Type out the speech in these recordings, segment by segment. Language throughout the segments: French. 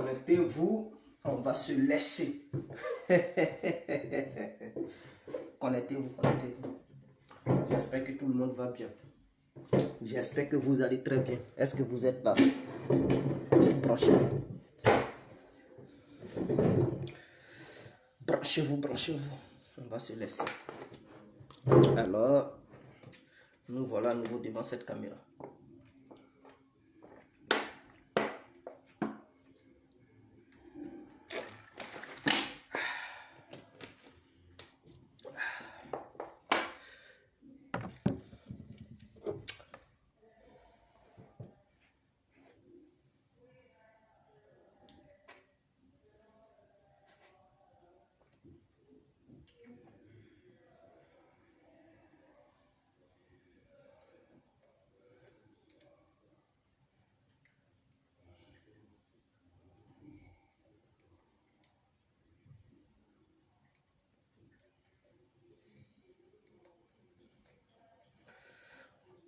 connectez-vous, on va se laisser. Connectez-vous, connectez-vous. J'espère que tout le monde va bien. J'espère que vous allez très bien. Est-ce que vous êtes là? Branchez-vous. Branchez-vous, branchez-vous. On va se laisser. Alors, nous voilà à nouveau devant cette caméra.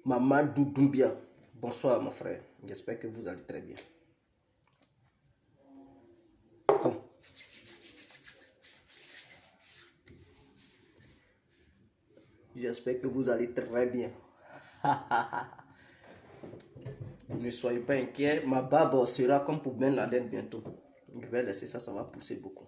Mamadou Doumbia, bonsoir mon frère, j'espère que vous allez très bien. Bon. J'espère que vous allez très bien. Ne soyez pas inquiets, ma barbe sera comme pour Ben Laden bientôt. Je vais laisser ça, ça va pousser beaucoup.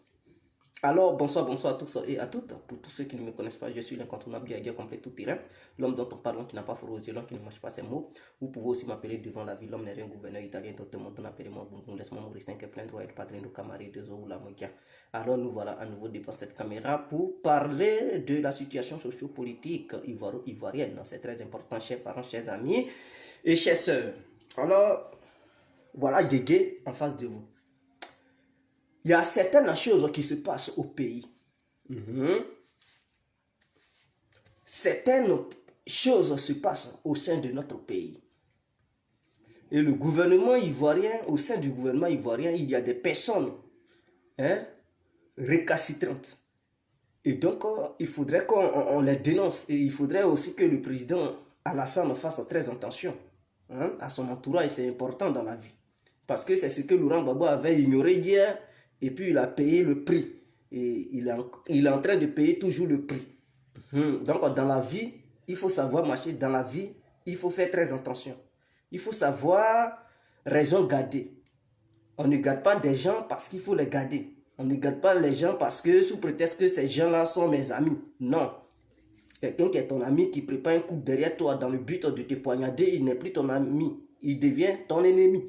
Alors, bonsoir, bonsoir à tous et à toutes. Pour tous ceux qui ne me connaissent pas, je suis l'incontournable guerrier complet tout terrain. L'homme dont on parle, l'homme qui n'a pas froid aux yeux, l'homme qui ne mange pas ses mots. Vous pouvez aussi m'appeler devant la ville, l'homme n'est rien gouverneur italien, d'autres mots, appelez-moi Boum, laisse-moi mourir 5 plein droit, el padrino camari de ou la moquia. Alors, nous voilà à nouveau devant cette caméra pour parler de la situation socio-politique ivoirienne. C'est très important, chers parents, chers amis et chers sœurs. Alors, voilà Guégué en face de vous. Il y a certaines choses qui se passent au pays. Certaines choses se passent au sein de notre pays. Et le gouvernement ivoirien, au sein du gouvernement ivoirien, il y a des personnes récalcitrantes. Et donc, il faudrait qu'on les dénonce. Et il faudrait aussi que le président Alassane fasse très attention à son entourage. C'est important dans la vie. Parce que c'est ce que Laurent Gbagbo avait ignoré hier. Et puis il a payé le prix. Et il est en train de payer toujours le prix. Donc dans la vie, il faut savoir marcher. Dans la vie, il faut faire très attention. Il faut savoir raison garder. On ne garde pas des gens parce qu'il faut les garder. On ne garde pas les gens parce que sous prétexte que ces gens-là sont mes amis. Non. Quelqu'un qui est ton ami, qui prépare un coup derrière toi dans le but de te poignarder, il n'est plus ton ami. Il devient ton ennemi.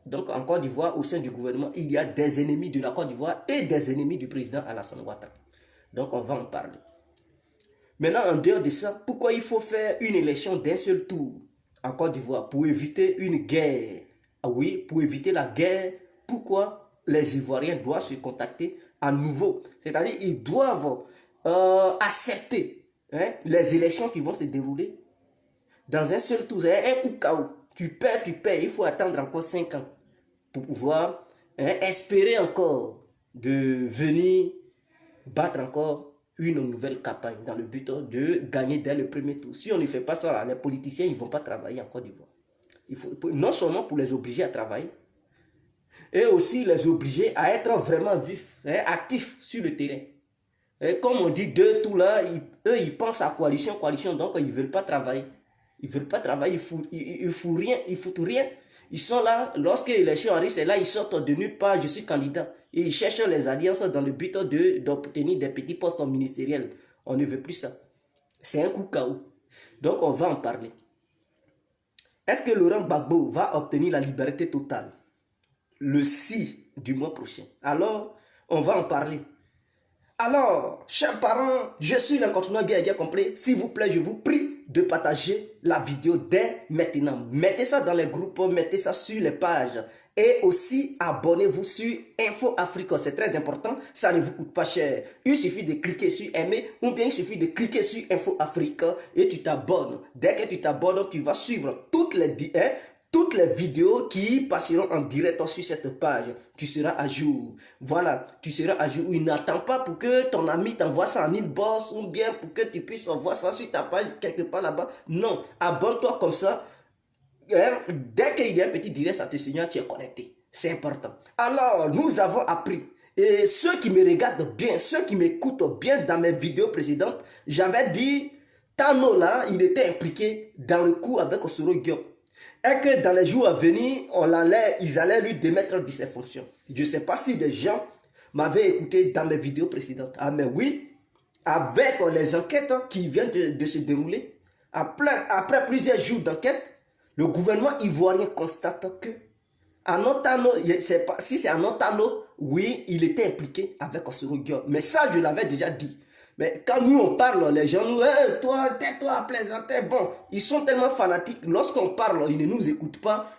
Donc en Côte d'Ivoire, au sein du gouvernement, il y a des ennemis de la Côte d'Ivoire et des ennemis du président Alassane Ouattara. Donc on va en parler. Maintenant, en dehors de ça, pourquoi il faut faire une élection d'un seul tour en Côte d'Ivoire? Pour éviter une guerre. Ah oui, pour éviter la guerre. Pourquoi les Ivoiriens doivent se contacter à nouveau? C'est-à-dire ils doivent accepter les élections qui vont se dérouler dans un seul tour. Un coup KO. Tu perds, il faut attendre encore 5 ans pour pouvoir espérer encore de venir battre encore une nouvelle campagne dans le but de gagner dès le premier tour. Si on ne fait pas ça, là, les politiciens ne vont pas travailler en Côte d'Ivoire. Il faut non seulement pour les obliger à travailler, et aussi les obliger à être vraiment vifs, actifs sur le terrain. Et comme on dit deux tours là, eux ils pensent à coalition, donc ils ne veulent pas travailler. Ils ne veulent pas travailler, ils foutent rien. Ils sont là, lorsque l'élection arrive, c'est là, ils sortent de nulle part, je suis candidat. Et ils cherchent les alliances dans le but d'obtenir des petits postes ministériels. On ne veut plus ça. C'est un coup KO. Donc on va en parler. Est-ce que Laurent Gbagbo va obtenir la liberté totale le 6 du mois prochain? Alors, on va en parler. Alors, chers parents, je suis l'incontournable guerrier complet. S'il vous plaît, je vous prie de partager la vidéo dès maintenant. Mettez ça dans les groupes, mettez ça sur les pages. Et aussi, abonnez-vous sur Info Africa. C'est très important, ça ne vous coûte pas cher. Il suffit de cliquer sur aimer ou bien il suffit de cliquer sur Info Africa et tu t'abonnes. Dès que tu t'abonnes, tu vas suivre toutes les vidéos qui passeront en direct sur cette page. Tu seras à jour. Voilà, tu seras à jour. Il n'attend pas pour que ton ami t'envoie ça en inbox ou bien pour que tu puisses envoyer ça sur ta page quelque part là-bas. Non, abonne-toi comme ça. Dès qu'il y a un petit direct, ça te signale, tu es connecté. C'est important. Alors, nous avons appris. Et ceux qui me regardent bien, ceux qui m'écoutent bien dans mes vidéos précédentes, j'avais dit, Tano là, il était impliqué dans le coup avec Osoro Guillaume. Et que dans les jours à venir, ils allaient lui démettre de ses fonctions. Je ne sais pas si des gens m'avaient écouté dans mes vidéos précédentes. Ah mais oui, avec les enquêtes qui viennent de se dérouler, après plusieurs jours d'enquête, le gouvernement ivoirien constate que Anotano, si c'est Anotano, oui, il était impliqué avec Osoro Guillaume. Mais ça, je l'avais déjà dit. Mais quand nous on parle, les gens nous disent toi, tais-toi, plaisanter. Bon, ils sont tellement fanatiques. Lorsqu'on parle, ils ne nous écoutent pas.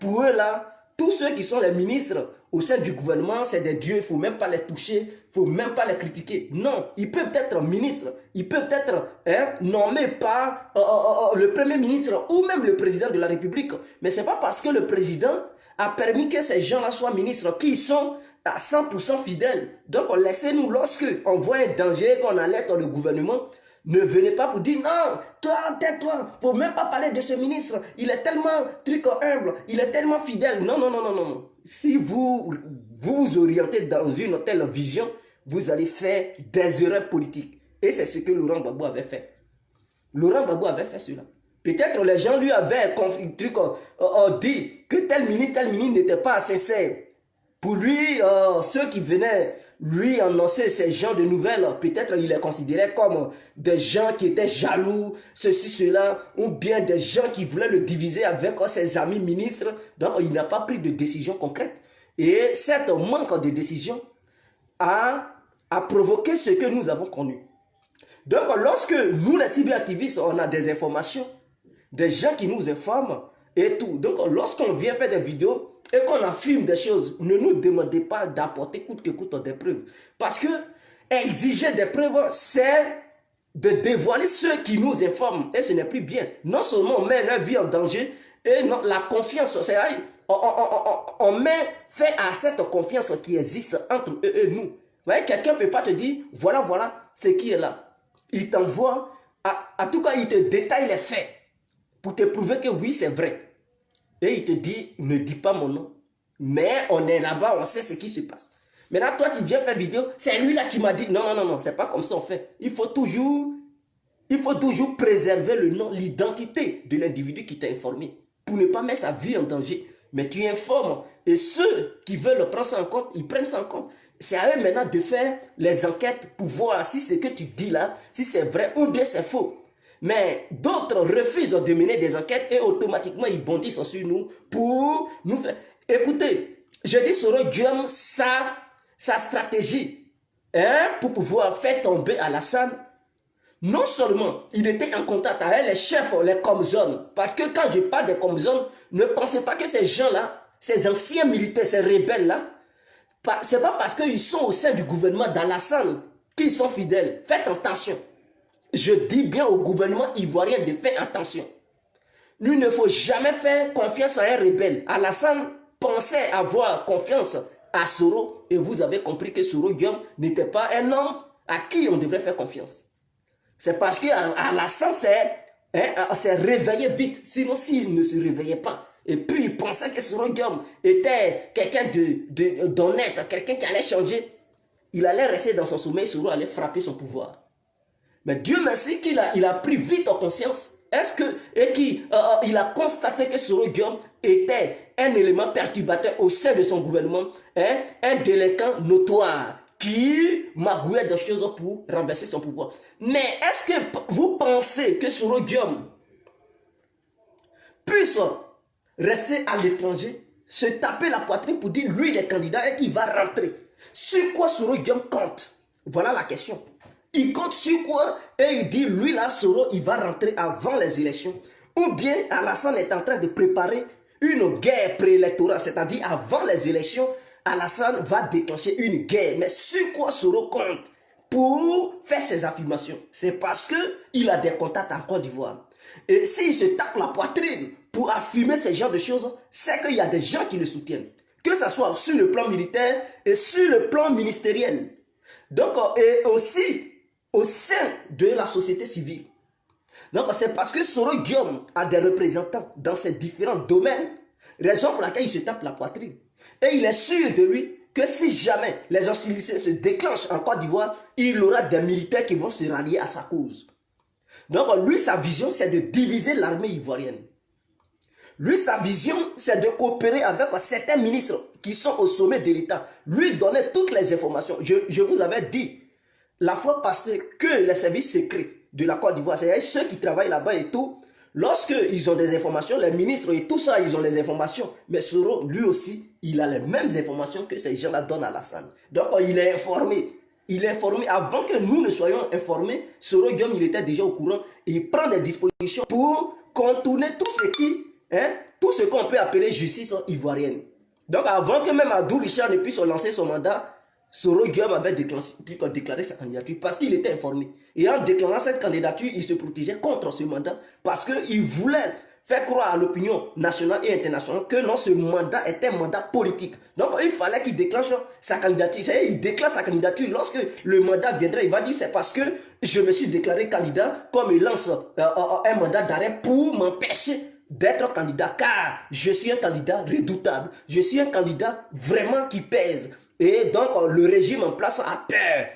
Pour eux là, tous ceux qui sont les ministres au sein du gouvernement, c'est des dieux. Il ne faut même pas les toucher. Il ne faut même pas les critiquer. Non, ils peuvent être ministres. Ils peuvent être nommés par le premier ministre ou même le président de la République. Mais ce n'est pas parce que le président a permis que ces gens-là soient ministres qui sont à 100% fidèles. Donc, laissez-nous, lorsque on voit un danger, qu'on alerte le gouvernement, ne venez pas pour dire non, toi, tais-toi, il ne faut même pas parler de ce ministre. Il est tellement humble, il est tellement fidèle. Non, non, non, non, non. Si vous vous orientez dans une telle vision, vous allez faire des erreurs politiques. Et c'est ce que Laurent Gbagbo avait fait. Laurent Gbagbo avait fait cela. Peut-être les gens lui avaient dit que tel ministre n'était pas sincère. Pour lui, ceux qui venaient lui annoncer ces gens de nouvelles, peut-être il les considérait comme des gens qui étaient jaloux, ceci, cela, ou bien des gens qui voulaient le diviser avec ses amis ministres. Donc il n'a pas pris de décision concrète. Et cet manque de décision a provoqué ce que nous avons connu. Donc lorsque nous les cyberactivistes, on a des informations, des gens qui nous informent et tout. Donc lorsqu'on vient faire des vidéos, et qu'on affirme des choses, ne nous demandez pas d'apporter coûte que coûte des preuves. Parce que exiger des preuves, c'est de dévoiler ceux qui nous informent. Et ce n'est plus bien. Non seulement on met leur vie en danger, et non, la confiance, c'est on met fait à cette confiance qui existe entre eux et nous. Vous voyez, quelqu'un ne peut pas te dire, voilà ce qui est là. Il t'envoie, en tout cas, il te détaille les faits pour te prouver que oui, c'est vrai. Et il te dit, ne dis pas mon nom. Mais on est là-bas, on sait ce qui se passe. Maintenant, toi qui viens faire vidéo, c'est lui-là qui m'a dit, non, non, non, c'est pas comme ça on fait. Il faut toujours préserver le nom, l'identité de l'individu qui t'a informé, pour ne pas mettre sa vie en danger. Mais tu informes, et ceux qui veulent prendre ça en compte, ils prennent ça en compte. C'est à eux maintenant de faire les enquêtes pour voir si ce que tu dis là, si c'est vrai ou bien c'est faux. Mais d'autres refusent de mener des enquêtes et automatiquement ils bondissent sur nous pour nous faire... Écoutez, je dis Soro Guillaume, sa stratégie pour pouvoir faire tomber Alassane, non seulement il était en contact avec les chefs, les Comzones, parce que quand je parle des Comzones, ne pensez pas que ces gens-là, ces anciens militaires, ces rebelles-là, ce n'est pas parce qu'ils sont au sein du gouvernement d'Alassane qu'ils sont fidèles. Faites attention. Je dis bien au gouvernement ivoirien de faire attention. Il ne faut jamais faire confiance à un rebelle. Alassane pensait avoir confiance à Soro et vous avez compris que Soro Guillaume n'était pas un homme à qui on devrait faire confiance. C'est parce qu'Alassane s'est réveillé vite. Sinon, s'il ne se réveillait pas, et puis il pensait que Soro Guillaume était quelqu'un d'honnête, quelqu'un qui allait changer, il allait rester dans son sommeil, Soro allait frapper son pouvoir. Mais Dieu merci qu'il a pris vite en conscience. Il a constaté que Soro Guillaume était un élément perturbateur au sein de son gouvernement, un délinquant notoire qui magouillait des choses pour renverser son pouvoir. Mais est-ce que vous pensez que Soro Guillaume puisse rester à l'étranger, se taper la poitrine pour dire lui il est candidat et qu'il va rentrer? Sur quoi Soro Guillaume compte? Voilà la question. Il compte sur quoi? Et il dit, lui là, Soro, il va rentrer avant les élections. Ou bien Alassane est en train de préparer une guerre préélectorale, c'est-à-dire avant les élections, Alassane va déclencher une guerre. Mais sur quoi Soro compte pour faire ces affirmations? C'est parce qu'il a des contacts en Côte d'Ivoire. Et s'il se tape la poitrine pour affirmer ce genre de choses, c'est qu'il y a des gens qui le soutiennent. Que ce soit sur le plan militaire et sur le plan ministériel. Donc, et aussi au sein de la société civile. Donc, c'est parce que Soro Guillaume a des représentants dans ces différents domaines Raison pour laquelle il se tape la poitrine. Et il est sûr de lui que si jamais les hostilités se déclenchent en Côte d'Ivoire, il aura des militaires qui vont se rallier à sa cause. Donc lui, sa vision, c'est de diviser l'armée ivoirienne. Lui, sa vision, c'est de coopérer avec certains ministres qui sont au sommet de l'État. Lui donner toutes les informations. Je vous avais dit la fois passée que les services secrets de la Côte d'Ivoire, c'est-à-dire ceux qui travaillent là-bas et tout, lorsqu'ils ont des informations, les ministres et tout ça, ils ont les informations. Mais Soro, lui aussi, il a les mêmes informations que ces gens-là donnent à Alassane. Donc, il est informé. Il est informé avant que nous ne soyons informés. Soro Guillaume, il était déjà au courant. Et il prend des dispositions pour contourner tout ce qu'on peut appeler justice ivoirienne. Donc, avant que même Abdou Richard ne puisse lancer son mandat, Soro Guillaume avait déclaré sa candidature parce qu'il était informé. Et en déclarant cette candidature, il se protégeait contre ce mandat parce qu'il voulait faire croire à l'opinion nationale et internationale que non, ce mandat était un mandat politique. Donc il fallait qu'il déclenche sa candidature. C'est-à-dire, il déclare sa candidature. Lorsque le mandat viendra, il va dire c'est parce que je me suis déclaré candidat, comme il lance un mandat d'arrêt pour m'empêcher d'être candidat, car je suis un candidat redoutable. Je suis un candidat vraiment qui pèse. Et donc, le régime en place a peur.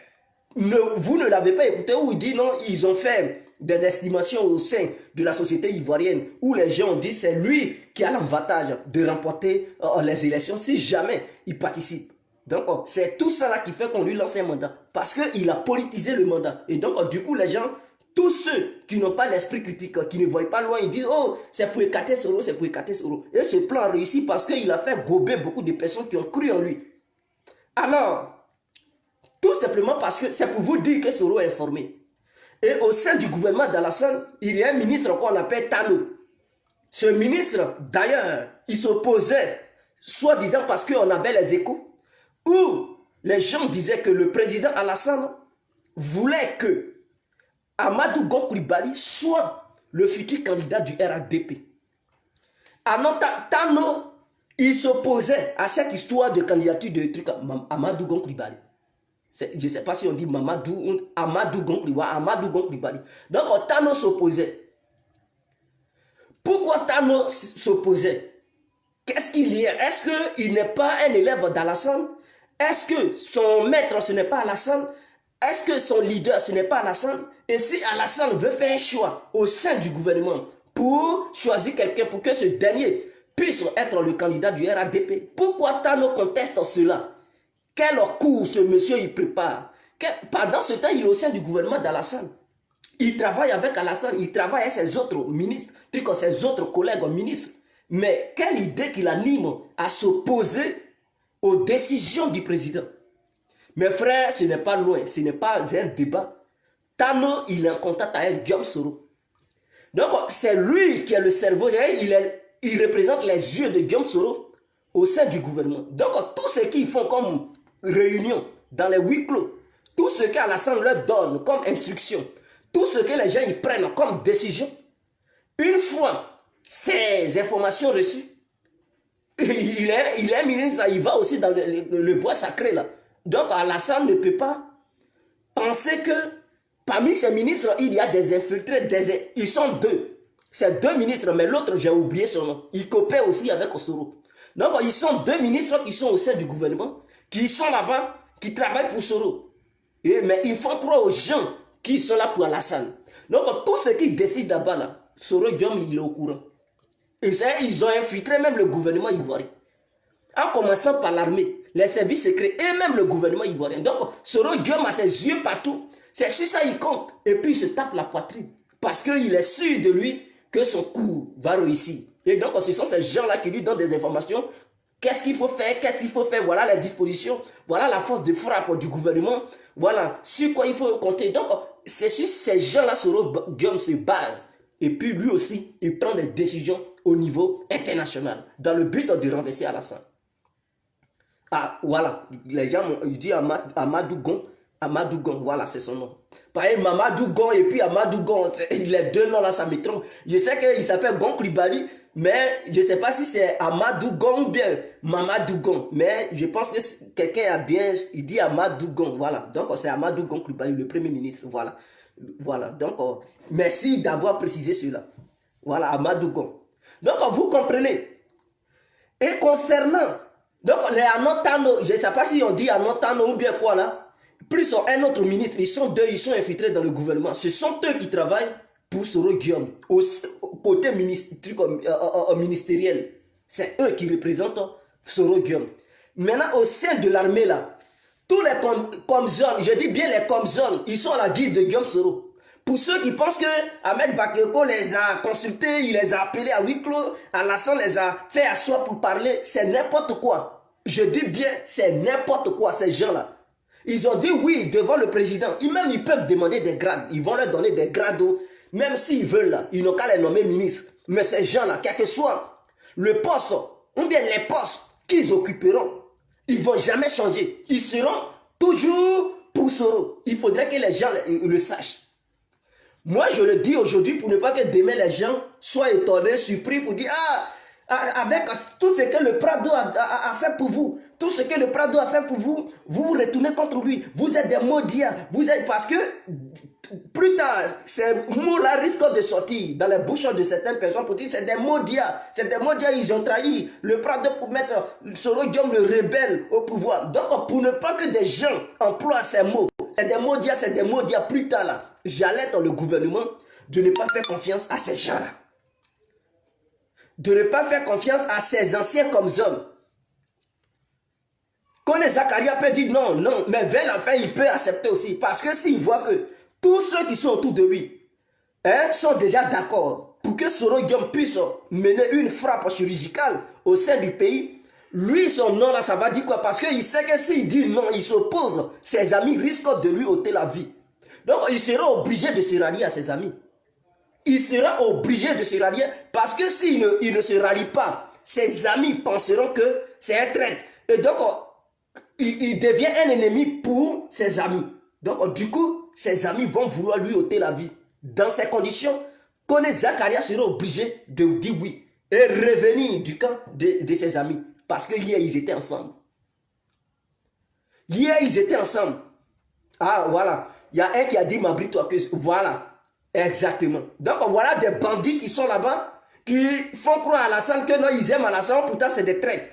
Vous ne l'avez pas écouté où il dit non, ils ont fait des estimations au sein de la société ivoirienne où les gens ont dit c'est lui qui a l'avantage de remporter les élections si jamais il participe. Donc, c'est tout ça là qui fait qu'on lui lance un mandat parce qu'il a politisé le mandat. Et donc, du coup, les gens, tous ceux qui n'ont pas l'esprit critique, qui ne voient pas loin, ils disent oh, c'est pour écarter Soro, c'est pour écarter Soro. Et ce plan a réussi parce qu'il a fait gober beaucoup de personnes qui ont cru en lui. Alors, tout simplement parce que c'est pour vous dire que Soro est informé. Et au sein du gouvernement d'Alassane, il y a un ministre qu'on appelle Tano. Ce ministre, d'ailleurs, il s'opposait, soi-disant parce qu'on avait les échos, où les gens disaient que le président Alassane voulait que Amadou Gon Coulibaly soit le futur candidat du RADP. Alors, Tano, il s'opposait à cette histoire de candidature de truc Amadou Gon Coulibaly. Je ne sais pas si on dit Amadou Gon Coulibaly. Donc, Tano s'opposait. Pourquoi Tano s'opposait? Qu'est-ce qu'il y a? Est-ce qu'il n'est pas un élève d'Alassane? Est-ce que son maître, ce n'est pas Alassane? Est-ce que son leader, ce n'est pas Alassane? Et si Alassane veut faire un choix au sein du gouvernement pour choisir quelqu'un pour que ce dernier puisse être le candidat du RADP, pourquoi Tano conteste cela? Quel cours ce monsieur il prépare? Pendant ce temps, il est au sein du gouvernement d'Alassane. Il travaille avec Alassane, il travaille avec ses autres ministres, ses autres collègues ministres. Mais quelle idée qu'il anime à s'opposer aux décisions du président? Mes frères, ce n'est pas loin, ce n'est pas un débat. Tano, il est en contact avec Guillaume Soro. Donc, c'est lui qui est le cerveau, il représente les yeux de Guillaume Soro au sein du gouvernement. Donc, tout ce qu'ils font comme réunion dans les huis clos, tout ce qu'Alassane leur donne comme instruction, tout ce que les gens ils prennent comme décision, une fois ces informations reçues, il est ministre, il va aussi dans le bois sacré là. Donc Alassane ne peut pas penser que parmi ces ministres, il y a des infiltrés, ils sont deux. C'est deux ministres, mais l'autre, j'ai oublié son nom. Il coopère aussi avec Soro. Donc ils sont deux ministres qui sont au sein du gouvernement, qui sont là-bas, qui travaillent pour Soro. Mais ils font croire aux gens qui sont là pour Alassane. Donc tout ce qu'ils décident là-bas, là, Soro Guillaume, il est au courant. Et ils ont infiltré même le gouvernement ivoirien. En commençant par l'armée, les services secrets et même le gouvernement ivoirien. Donc, Soro Guillaume a ses yeux partout. C'est sur ça qu'il compte. Et puis, il se tape la poitrine. Parce qu'il est sûr de lui que son coup va réussir. Et donc, ce sont ces gens-là qui lui donnent des informations. Qu'est-ce qu'il faut faire? Qu'est-ce qu'il faut faire? Voilà les dispositions. Voilà la force de frappe du gouvernement. Voilà sur quoi il faut compter. Donc, c'est sur ces gens-là Soro Guillaume se base. Et puis, lui aussi, il prend des décisions au niveau international dans le but de renverser Alassane. Ah, voilà, les gens ils disent Amadou Gon, voilà, c'est son nom. Pareil, Mamadou Gon et puis Amadou Gon, les deux noms là, ça me trompe. Je sais qu'il s'appelle Gon Coulibaly, mais je ne sais pas si c'est Amadou Gon ou bien Mamadou Gon. Mais je pense que quelqu'un a bien, il dit Amadou Gon, voilà. Donc c'est Amadou Gon Coulibaly, le premier ministre, voilà. Voilà, donc merci d'avoir précisé cela. Voilà, Amadou Gon. Donc vous comprenez. Et concernant, donc les Anotano, je ne sais pas si on dit Anotano ou bien quoi là, plus un autre ministre, ils sont deux, ils sont infiltrés dans le gouvernement. Ce sont eux qui travaillent pour Soro Guillaume, au côté ministériel. C'est eux qui représentent Soro Guillaume. Maintenant, au sein de l'armée là, tous les comzones, je dis bien les comzones, ils sont à la guise de Guillaume Soro. Pour ceux qui pensent que Ahmed Bakayoko les a consultés, il les a appelés à huis clos, Alassane les a fait asseoir pour parler, c'est n'importe quoi. Je dis bien, c'est n'importe quoi, ces gens-là. Ils ont dit oui devant le président. Même ils peuvent demander des grades. Ils vont leur donner des grades. Même s'ils veulent, là, ils n'ont qu'à les nommer ministres. Mais ces gens-là, quel que soit le poste, ou bien les postes qu'ils occuperont, ils ne vont jamais changer. Ils seront toujours pour Soro. Il faudrait que les gens le sachent. Moi, je le dis aujourd'hui pour ne pas que demain les gens soient étonnés, surpris, pour dire avec tout ce que le Prado a fait pour vous, tout ce que le Prado a fait pour vous, vous vous retournez contre lui. Vous êtes des maudits. Vous êtes parce que plus tard, ces mots-là risquent de sortir dans les bouches de certaines personnes pour dire c'est des maudits. C'est des maudits, ils ont trahi le Prado pour mettre Soro Guillaume le rebelle au pouvoir. Donc, pour ne pas que des gens emploient ces mots, c'est des maudits, plus tard là, j'allais dans le gouvernement de ne pas faire confiance à ces gens-là. De ne pas faire confiance à ces anciens comme hommes. Kone Zakaria peut dire non, non, mais vers la fin, il peut accepter aussi. Parce que s'il voit que tous ceux qui sont autour de lui sont déjà d'accord pour que Soro Guillaume puisse mener une frappe chirurgicale au sein du pays, lui, son nom là, ça va dire quoi? Parce qu'il sait que s'il dit non, il s'oppose, ses amis risquent de lui ôter la vie. Donc, il sera obligé de se rallier à ses amis. Il sera obligé de se rallier parce que s'il ne se rallie pas, ses amis penseront que c'est un traître. Et donc, il devient un ennemi pour ses amis. Donc, du coup, ses amis vont vouloir lui ôter la vie. Dans ces conditions, Kone Zakaria sera obligé de dire oui et revenir du camp de ses amis. Parce que hier, ils étaient ensemble. Hier, ils étaient ensemble. Ah, voilà. Il y a un qui a dit m'abrite-toi que... Voilà. Exactement. Donc, voilà des bandits qui sont là-bas, qui font croire à Alassane que non, ils aiment Alassane, pourtant c'est des traîtres.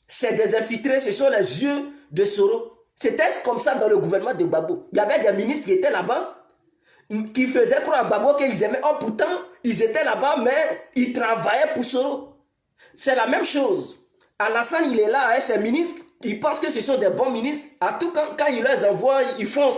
C'est des infiltrés, ce sont les yeux de Soro. C'était comme ça dans le gouvernement de Gbagbo. Il y avait des ministres qui étaient là-bas, qui faisaient croire à Gbagbo qu'ils aimaient. Oh, pourtant, ils étaient là-bas, mais ils travaillaient pour Soro. C'est la même chose. Alassane, il est là avec ses ministres, il pense que ce sont des bons ministres. À tout quand il les envoie, ils font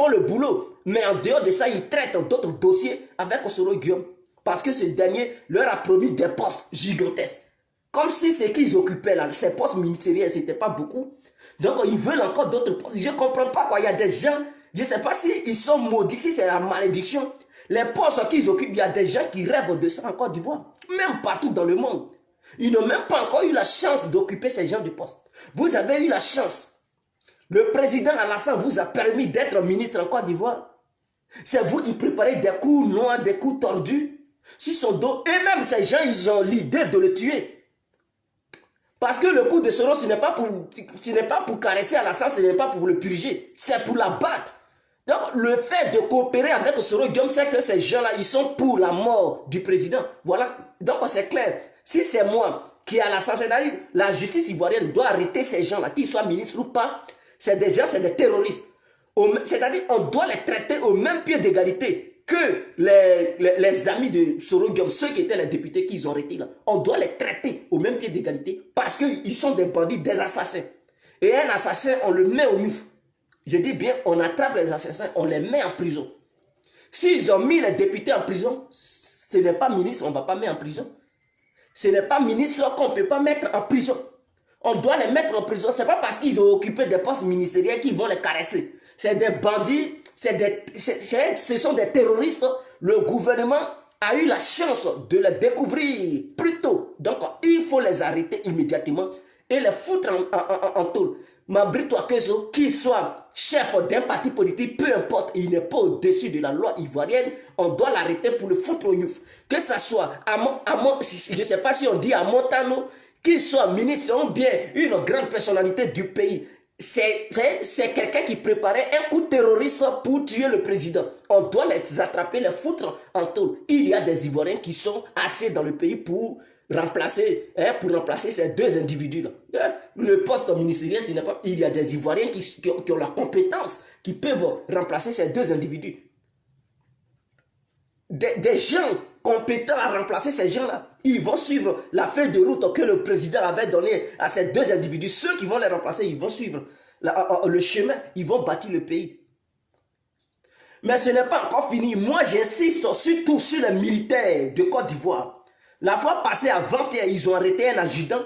le boulot. Mais en dehors de ça, ils traitent d'autres dossiers avec Soro Guillaume. Parce que ce dernier leur a promis des postes gigantesques. Comme si ce qu'ils occupaient là, ces postes ministériels, ce n'était pas beaucoup. Donc, ils veulent encore d'autres postes. Je ne comprends pas quoi. Il y a des gens, je ne sais pas si ils sont maudits, si c'est la malédiction. Les postes qu'ils occupent, il y a des gens qui rêvent de ça en Côte d'Ivoire. Même partout dans le monde. Ils n'ont même pas encore eu la chance d'occuper ces genres de postes. Vous avez eu la chance. Le président Alassane vous a permis d'être ministre en Côte d'Ivoire. C'est vous qui préparez des coups noirs, des coups tordus sur son dos. Et même ces gens, ils ont l'idée de le tuer. Parce que le coup de Soro, ce n'est pas pour caresser Alassane, ce n'est pas pour le purger. C'est pour la battre. Donc, le fait de coopérer avec Soro Guillaume, c'est que ces gens-là, ils sont pour la mort du président. Voilà. Donc, c'est clair. Si c'est moi qui ai Alassane, c'est-à-dire la justice ivoirienne doit arrêter ces gens-là, qu'ils soient ministres ou pas. C'est des gens, c'est des terroristes. C'est-à-dire on doit les traiter au même pied d'égalité que les amis de Soro Guillaume, ceux qui étaient les députés qu'ils ont arrêtés là. On doit les traiter au même pied d'égalité parce qu'ils sont des bandits, des assassins. Et un assassin, on le met au NUF. Je dis bien, on attrape les assassins, on les met en prison. S'ils ont mis les députés en prison, ce n'est pas ministre, on ne va pas mettre en prison. Ce n'est pas ministre qu'on ne peut pas mettre en prison. On doit les mettre en prison. Ce n'est pas parce qu'ils ont occupé des postes ministériels qu'ils vont les caresser. C'est des bandits, ce sont des terroristes. Le gouvernement a eu la chance de les découvrir plus tôt. Donc, il faut les arrêter immédiatement et les foutre en tôle. Mabrito Akeso, qu'il soit chef d'un parti politique, peu importe, il n'est pas au-dessus de la loi ivoirienne, on doit l'arrêter pour le foutre au youf. Que ce soit, je ne sais pas si on dit à Montano, qu'il soit ministre ou bien une grande personnalité du pays. C'est quelqu'un qui préparait un coup terroriste pour tuer le président. On doit les attraper, les foutre en tôle. Il y a des Ivoiriens qui sont assez dans le pays pour remplacer, pour remplacer ces deux individus-là. Le poste ministériel, ce n'est pas... Il y a des Ivoiriens qui ont la compétence, qui peuvent remplacer ces deux individus. Des gens compétents à remplacer ces gens-là. Ils vont suivre la feuille de route que le président avait donnée à ces deux individus. Ceux qui vont les remplacer, ils vont suivre le chemin, ils vont bâtir le pays. Mais ce n'est pas encore fini. Moi, j'insiste surtout sur les militaires de Côte d'Ivoire. La fois passée, avant-hier, ils ont arrêté un adjudant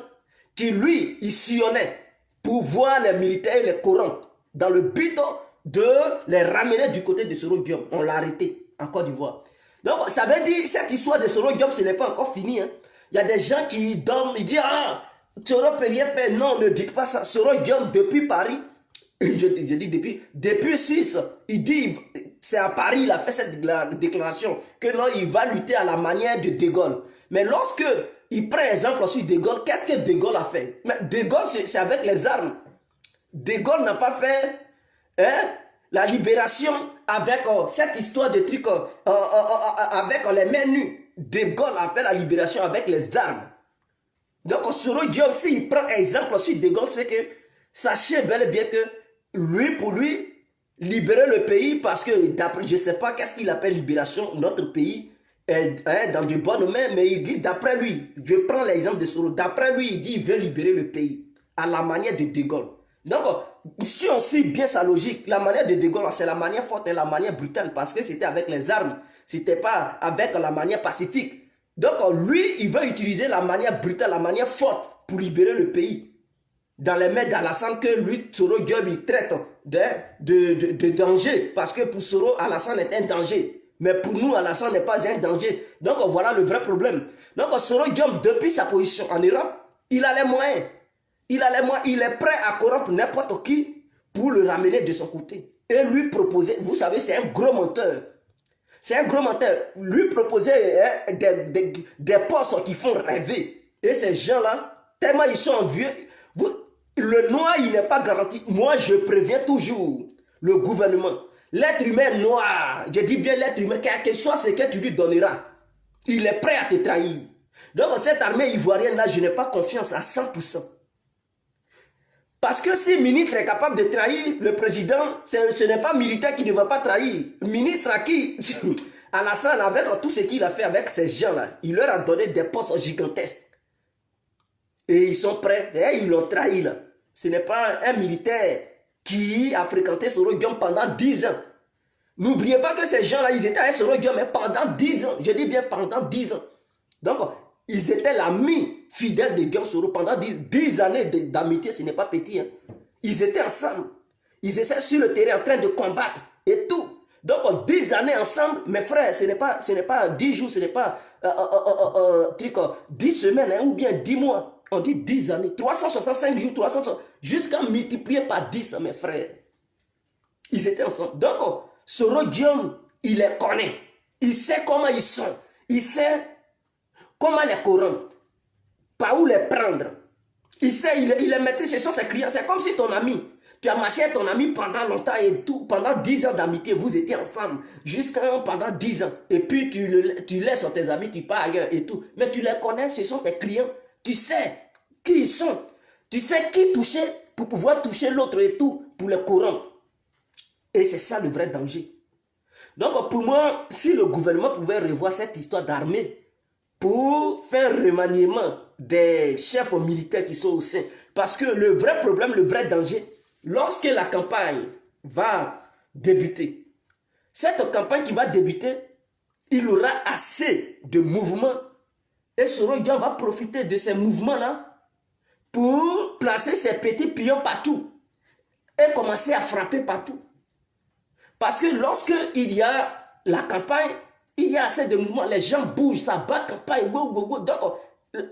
qui, lui, il sillonnait pour voir les militaires et les corrompre dans le but de les ramener du côté de Soro Guillaume. On l'a arrêté en Côte d'Ivoire. Donc, ça veut dire, cette histoire de Soro Guillaume, ce n'est pas encore fini. Hein. Il y a des gens qui dorment, ils disent, ah, Soro peut rien faire. Non, ne dites pas ça. Soro Guillaume, depuis Paris, je dis depuis Suisse, il dit, c'est à Paris, il a fait cette déclaration, que non, il va lutter à la manière de De Gaulle. Mais lorsque il prend exemple sur De Gaulle, qu'est-ce que De Gaulle a fait? Mais De Gaulle, c'est avec les armes. De Gaulle n'a pas fait la libération avec cette histoire de truc, avec les mains nues. De Gaulle a fait la libération avec les armes. Donc, Soro Guillaume, s'il prend exemple sur De Gaulle, c'est que, sachez bel et bien que, lui, pour lui, libérer le pays, parce que, d'après, je ne sais pas qu'est-ce qu'il appelle libération, notre pays est dans de bonnes mains, mais il dit, d'après lui, je prends l'exemple de Soro, d'après lui, il dit, il veut libérer le pays, à la manière de De Gaulle. Donc, si on suit bien sa logique, la manière de De Gaulle, c'est la manière forte et la manière brutale, parce que c'était avec les armes, c'était pas avec la manière pacifique. Donc, lui, il veut utiliser la manière brutale, la manière forte, pour libérer le pays. Dans les mains d'Alassane que lui, Soro Guillaume, il traite de danger. Parce que pour Soro, Alassane est un danger. Mais pour nous, Alassane n'est pas un danger. Donc voilà le vrai problème. Donc Soro Guillaume, depuis sa position en Europe, il a les moyens. Il est prêt à corrompre n'importe qui pour le ramener de son côté. Et lui proposer, vous savez, c'est un gros menteur. C'est un gros menteur. Lui proposer des postes qui font rêver. Et ces gens-là, tellement ils sont vieux... Le noir, il n'est pas garanti. Moi, je préviens toujours le gouvernement. L'être humain noir, je dis bien l'être humain, quel que soit ce que tu lui donneras, il est prêt à te trahir. Donc, cette armée ivoirienne-là, je n'ai pas confiance à 100%. Parce que si le ministre est capable de trahir le président, ce n'est pas militaire qui ne va pas trahir. Ministre à qui Alassane, avec tout ce qu'il a fait avec ces gens-là, il leur a donné des postes gigantesques. Et ils sont prêts, et ils l'ont trahi là. Ce n'est pas un militaire qui a fréquenté Soro Guillaume pendant 10 ans. N'oubliez pas que ces gens-là, ils étaient avec Soro Guillaume pendant 10 ans. Je dis bien pendant 10 ans. Donc, ils étaient l'ami fidèle de Guillaume Soro pendant 10 années d'amitié, ce n'est pas petit. Hein. Ils étaient ensemble. Ils étaient sur le terrain en train de combattre et tout. Donc, 10 années ensemble, mes frères, ce n'est pas 10 jours, ce n'est pas 10 semaines hein, ou bien 10 mois. On dit 10 années, 365 jours, 360, jusqu'à multiplier par 10, mes frères. Ils étaient ensemble. Donc, Soro Guillaume, il les connaît. Il sait comment ils sont. Il sait comment les corrompre. Par où les prendre. Il sait, il les maîtrise, ce sont ses clients. C'est comme si ton ami, tu as marché avec ton ami pendant longtemps et tout, pendant 10 ans d'amitié, vous étiez ensemble, jusqu'à pendant 10 ans. Et puis, tu laisses tes amis, tu pars ailleurs et tout. Mais tu les connais, ce sont tes clients. Tu sais qui ils sont. Tu sais qui toucher pour pouvoir toucher l'autre et tout, pour les corrompre. Et c'est ça le vrai danger. Donc pour moi, si le gouvernement pouvait revoir cette histoire d'armée pour faire remaniement des chefs militaires qui sont au sein. Parce que le vrai problème, le vrai danger, lorsque la campagne va débuter, cette campagne qui va débuter, il aura assez de mouvements. Et Soro Guillaume va profiter de ces mouvements-là pour placer ses petits pions partout et commencer à frapper partout. Parce que lorsque il y a la campagne, il y a assez de mouvements, les gens bougent, ça bat campagne. Donc,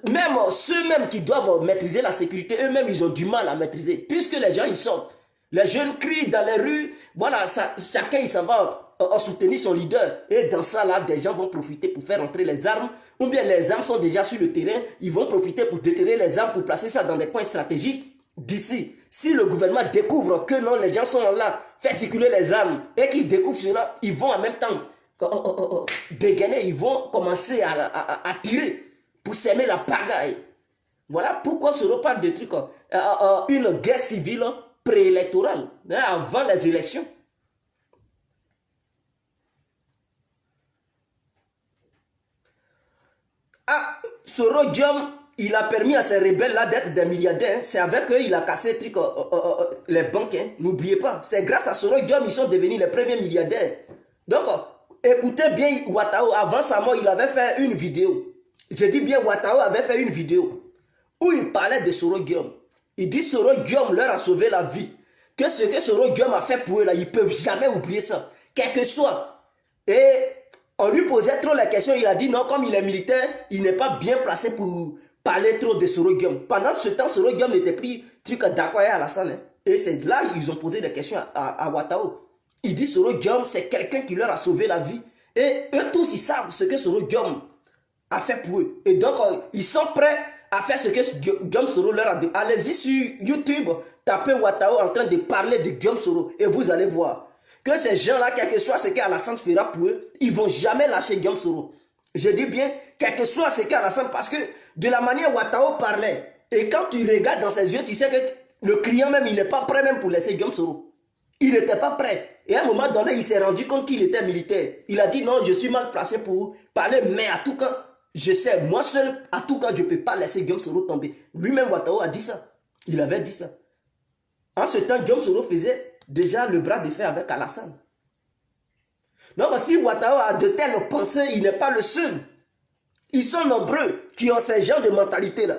même ceux-mêmes qui doivent maîtriser la sécurité, eux-mêmes, ils ont du mal à maîtriser. Puisque les gens, ils sortent. Les jeunes crient dans les rues, voilà, chacun, il s'en va soutenir son leader. Et dans ça, là, des gens vont profiter pour faire entrer les armes. Ou bien les armes sont déjà sur le terrain. Ils vont profiter pour déterrer les armes, pour placer ça dans des coins stratégiques d'ici. Si le gouvernement découvre que non, les gens sont là, faire circuler les armes, et qu'ils découvrent cela, ils vont en même temps dégainer, ils vont commencer à tirer pour s'aimer la pagaille. Voilà pourquoi Soro parle de trucs, une guerre civile préélectorale, hein, avant les élections. Ah, Soro Diom, il a permis à ces rebelles-là d'être des milliardaires. C'est avec eux qu'il a cassé les, trucs, les banques. Hein. N'oubliez pas, c'est grâce à Soro Diom qu'ils sont devenus les premiers milliardaires. Donc, écoutez bien Ouattara, avant sa mort, il avait fait une vidéo. Je dis bien, Ouattara avait fait une vidéo où il parlait de Soro Diom. Il dit Soro Diom leur a sauvé la vie. Que ce que Soro Diom a fait pour eux, là, ils ne peuvent jamais oublier ça. Quel que soit. Et on lui posait trop la question, il a dit non, comme il est militaire, il n'est pas bien placé pour parler trop de Soro Diom. Pendant ce temps, Soro Diom n'était plus d'accord à Alassane. Hein. Et c'est là qu'ils ont posé des questions à Ouattara. Il dit Soro Diom, c'est quelqu'un qui leur a sauvé la vie. Et eux tous, ils savent ce que Soro Diom a fait pour eux. Et donc, ils sont prêts à faire ce que Guillaume Soro leur a dit. Allez-y sur YouTube, tapez Ouattara en train de parler de Guillaume Soro et vous allez voir que ces gens-là, quel que soit ce qu'Alassane fera pour eux, ils ne vont jamais lâcher Guillaume Soro. Je dis bien, quel que soit ce qu'Alassane, parce que de la manière Ouattara parlait, et quand tu regardes dans ses yeux, tu sais que le client même, il n'est pas prêt même pour laisser Guillaume Soro. Il n'était pas prêt. Et à un moment donné, il s'est rendu compte qu'il était militaire. Il a dit non, je suis mal placé pour parler, mais à tout cas, je sais, moi seul, à tout cas, je ne peux pas laisser Guillaume Soro tomber. Lui-même, Ouattara a dit ça. Il avait dit ça. En ce temps, Guillaume Soro faisait déjà le bras de fer avec Alassane. Donc, si Ouattara a de telles pensées, il n'est pas le seul. Ils sont nombreux qui ont ces genres de mentalité-là.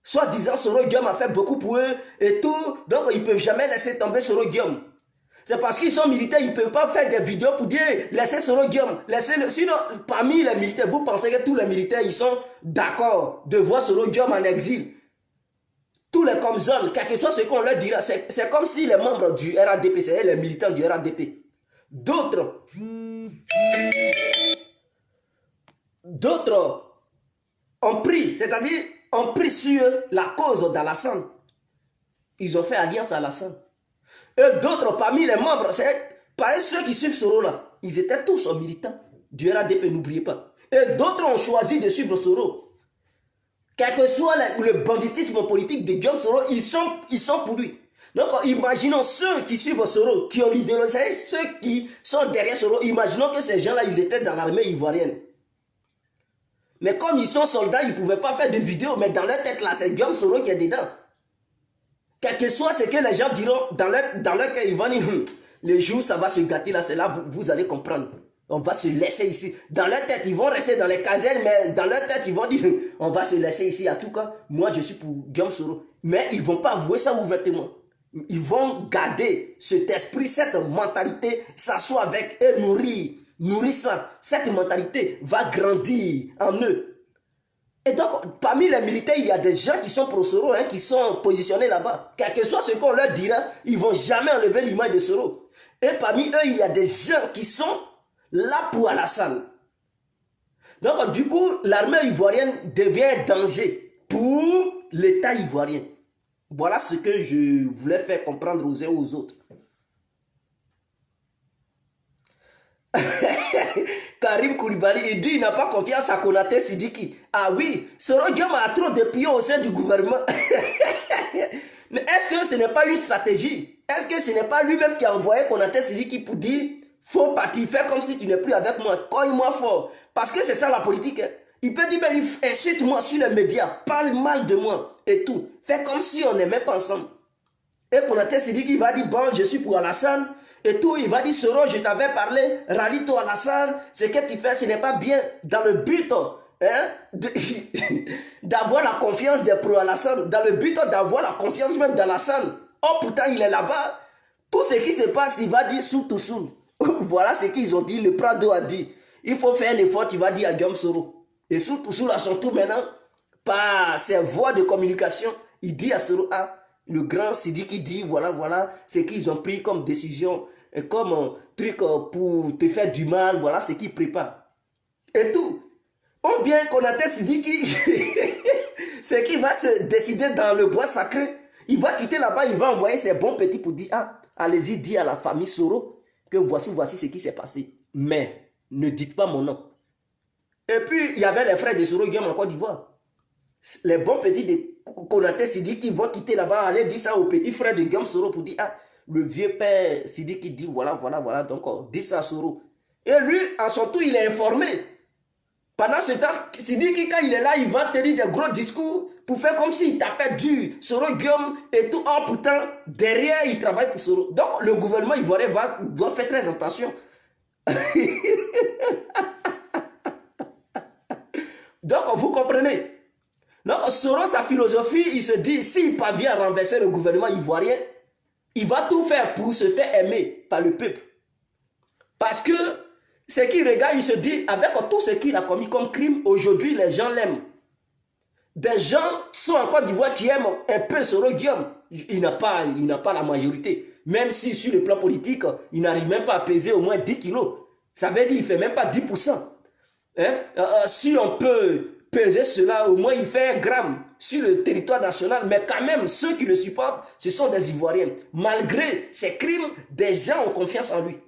Soit disant Soro Diom a fait beaucoup pour eux et tout, donc ils ne peuvent jamais laisser tomber Soro Diom. C'est parce qu'ils sont militaires, ils ne peuvent pas faire des vidéos pour dire laissez Soro Diom, laissez-le. Sinon, parmi les militaires, vous pensez que tous les militaires, ils sont d'accord de voir Soro Diom en exil. Tous les comme hommes, quel que soit ce qu'on leur dira, c'est comme si les membres du RADP, c'est les militants du RADP. D'autres ont pris, c'est-à-dire ont pris sur la cause d'Alassane. Ils ont fait alliance à Alassane. Et d'autres parmi les membres, parmi ceux qui suivent Soro là, ils étaient tous militants du RADP, n'oubliez pas. Et d'autres ont choisi de suivre Soro. Quel que soit le banditisme politique de Guillaume Soro, ils sont pour lui. Donc, imaginons ceux qui suivent Soro, qui ont l'idéologie, ceux qui sont derrière Soro, imaginons que ces gens-là, ils étaient dans l'armée ivoirienne. Mais comme ils sont soldats, ils ne pouvaient pas faire de vidéos, mais dans leur tête, là, c'est Guillaume Soro qui est dedans. Quel que soit ce que les gens diront, dans leur cœur, ils vont dire, le jour ça va se gâter, là, c'est là, vous allez comprendre. On va se laisser ici. Dans leur tête, ils vont rester dans les casernes, mais dans leur tête, ils vont dire, on va se laisser ici. En tout cas, moi, je suis pour Guillaume Soro. Mais ils ne vont pas avouer ça ouvertement. Ils vont garder cet esprit, cette mentalité, s'asseoir avec et nourrir ça. Cette mentalité va grandir en eux. Et donc, parmi les militaires, il y a des gens qui sont pro Soro, hein, qui sont positionnés là-bas. Quel que soit ce qu'on leur dira, ils ne vont jamais enlever l'image de Soro. Et parmi eux, il y a des gens qui sont là pour Alassane. Donc, du coup, l'armée ivoirienne devient un danger pour l'État ivoirien. Voilà ce que je voulais faire comprendre aux uns et aux autres. Karim Koulibaly, il dit qu'il n'a pas confiance à Konaté Sidiki. Ah oui, Soro Diom a trop de pions au sein du gouvernement. Mais est-ce que ce n'est pas une stratégie? Est-ce que ce n'est pas lui-même qui a envoyé Konaté Sidiki pour dire faut partir, fais comme si tu n'es plus avec moi, cogne-moi fort. Parce que c'est ça la politique. Hein. Il peut dire, insulte-moi sur les médias, parle mal de moi et tout. Fais comme si on n'aimait pas ensemble. Et Konaté Sidiki va dire, bon, je suis pour Alassane. Et tout, il va dire, Soro, je t'avais parlé, rallie-toi Alassane. Ce que tu fais, ce n'est pas bien. Dans le but hein, d'avoir la confiance des pro-Alassane. Dans le but d'avoir la confiance même d'Alassane. Oh, pourtant, il est là-bas. Tout ce qui se passe, il va dire sous tout sous. Voilà ce qu'ils ont dit, le Prado a dit. Il faut faire un effort, tu vas dire à Guillaume Soro. Et sous à son tour maintenant, par ses voies de communication, il dit à Soro, ah, le grand Sidiki dit, voilà, ce qu'ils ont pris comme décision, et comme truc pour te faire du mal, voilà ce qu'ils préparent. Et tout. Ou bien Konaté Sidiki, c'est qu'il va se décider dans le bois sacré. Il va quitter là-bas, il va envoyer ses bons petits pour dire, ah, allez-y, dis à la famille Soro que voici ce qui s'est passé. Mais ne dites pas mon nom. Et puis, il y avait les frères de Soro Guillaume en Côte d'Ivoire. Les bons petits de Konaté Sidi qui vont quitter là-bas, aller dire ça au petit frère de Guillaume Soro pour dire, ah, le vieux père Sidi qui dit, voilà, voilà, voilà, donc dis ça à Soro. Et lui, en son tour, il est informé. Pendant ce temps, Sidiki, quand il est là, il va tenir des gros discours pour faire comme s'il tapait dur. Soro Guillaume et tout. Oh, pourtant, derrière, il travaille pour Soro. Donc, le gouvernement ivoirien doit faire très attention. Donc, vous comprenez. Donc, Soro, sa philosophie, il se dit, s'il parvient à renverser le gouvernement ivoirien, il va tout faire pour se faire aimer par le peuple. Parce que ce qu'il regarde, il se dit, avec tout ce qu'il a commis comme crime, aujourd'hui, les gens l'aiment. Des gens sont en Côte d'Ivoire qui aiment un peu Soro Guillaume. Il n'a pas la majorité. Même si sur le plan politique, il n'arrive même pas à peser au moins 10 kilos. Ça veut dire qu'il ne fait même pas 10%. Hein? Si on peut peser cela, au moins il fait 1 gramme sur le territoire national. Mais quand même, ceux qui le supportent, ce sont des Ivoiriens. Malgré ses crimes, des gens ont confiance en lui.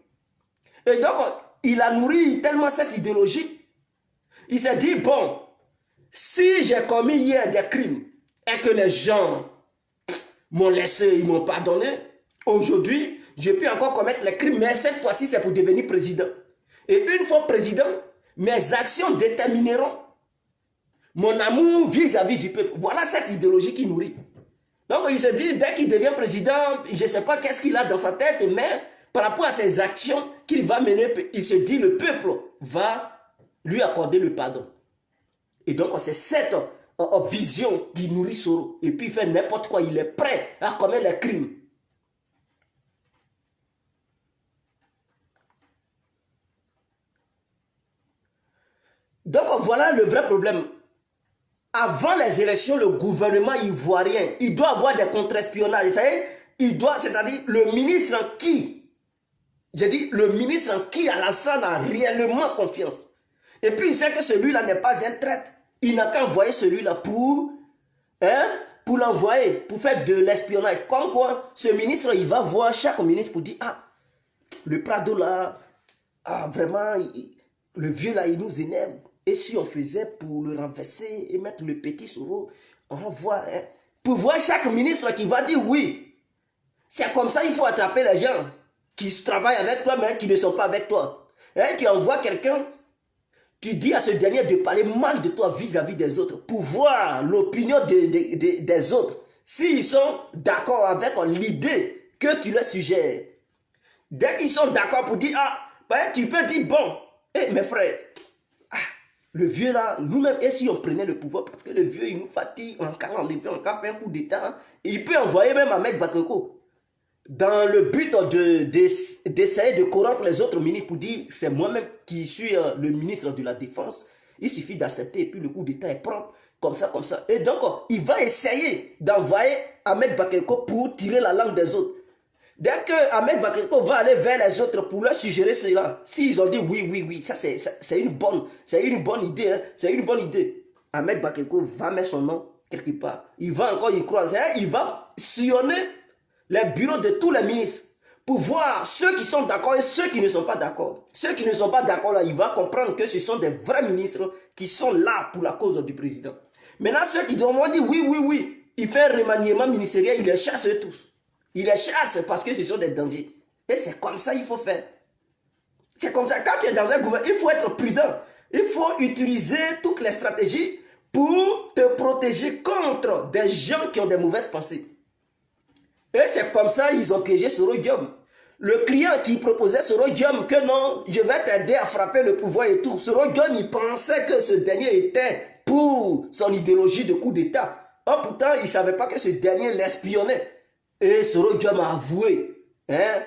Et donc, il a nourri tellement cette idéologie. Il s'est dit, bon, si j'ai commis hier des crimes et que les gens m'ont laissé, ils m'ont pardonné, aujourd'hui, je peux encore commettre les crimes, mais cette fois-ci, c'est pour devenir président. Et une fois président, mes actions détermineront mon amour vis-à-vis du peuple. Voilà cette idéologie qui nourrit. Donc, il se dit, dès qu'il devient président, je ne sais pas qu'est-ce qu'il a dans sa tête, mais par rapport à ses actions qu'il va mener, il se dit, le peuple va lui accorder le pardon. Et donc, c'est cette vision qui nourrit Soro. Et puis, il fait n'importe quoi. Il est prêt à commettre les crimes. Donc, voilà le vrai problème. Avant les élections, le gouvernement ivoirien, il doit avoir des contre-espionnages. C'est-à-dire le ministre en qui, j'ai dit, le ministre en qui Alassane a réellement confiance. Et puis, il sait que celui-là n'est pas un traître. Il n'a qu'à envoyer celui-là pour l'envoyer, pour faire de l'espionnage. Comme quoi, ce ministre, il va voir chaque ministre pour dire, ah, le Prado là, ah, vraiment, le vieux là, il nous énerve. Et si on faisait pour le renverser et mettre le petit Soro, on voit, hein, pour voir chaque ministre qui va dire oui. C'est comme ça, il faut attraper les gens qui travaillent avec toi, mais qui ne sont pas avec toi. Hein, tu envoies quelqu'un, tu dis à ce dernier de parler mal de toi vis-à-vis des autres, pour voir l'opinion des autres. S'ils sont d'accord avec l'idée que tu leur suggères. Dès qu'ils sont d'accord pour dire, ah, ben, tu peux dire, bon, mes frères, le vieux là, nous-mêmes, et si on prenait le pouvoir, parce que le vieux, il nous fatigue, on a enlevé, on a fait un coup d'état, et il peut envoyer même Ahmed Bakayoko dans le but d'essayer de corrompre les autres ministres pour dire, c'est moi-même qui suis le ministre de la Défense, il suffit d'accepter, et puis le coup d'état est propre, comme ça, comme ça. Et donc, il va essayer d'envoyer Ahmed Bakayoko pour tirer la langue des autres. Dès que Ahmed Bakayoko va aller vers les autres pour leur suggérer cela, s'ils ont dit oui, oui, oui, ça c'est une bonne idée, hein, c'est une bonne idée. Ahmed Bakayoko va mettre son nom quelque part. Il va encore y croiser, hein, il va sillonner les bureaux de tous les ministres pour voir ceux qui sont d'accord et ceux qui ne sont pas d'accord. Ceux qui ne sont pas d'accord là, il va comprendre que ce sont des vrais ministres qui sont là pour la cause du président. Maintenant, ceux qui vont dire oui, oui, oui, il fait un remaniement ministériel, il les chasse tous. Il les chasse parce que ce sont des dangers. Et c'est comme ça qu'il faut faire. C'est comme ça. Quand tu es dans un gouvernement, il faut être prudent. Il faut utiliser toutes les stratégies pour te protéger contre des gens qui ont des mauvaises pensées. Et c'est comme ça qu'ils ont piégé Soro Guillaume. Le client qui proposait Soro Guillaume que non, je vais t'aider à frapper le pouvoir et tout. Soro Guillaume, il pensait que ce dernier était pour son idéologie de coup d'État. Or, pourtant, il ne savait pas que ce dernier l'espionnait. Et Soro Guillaume a avoué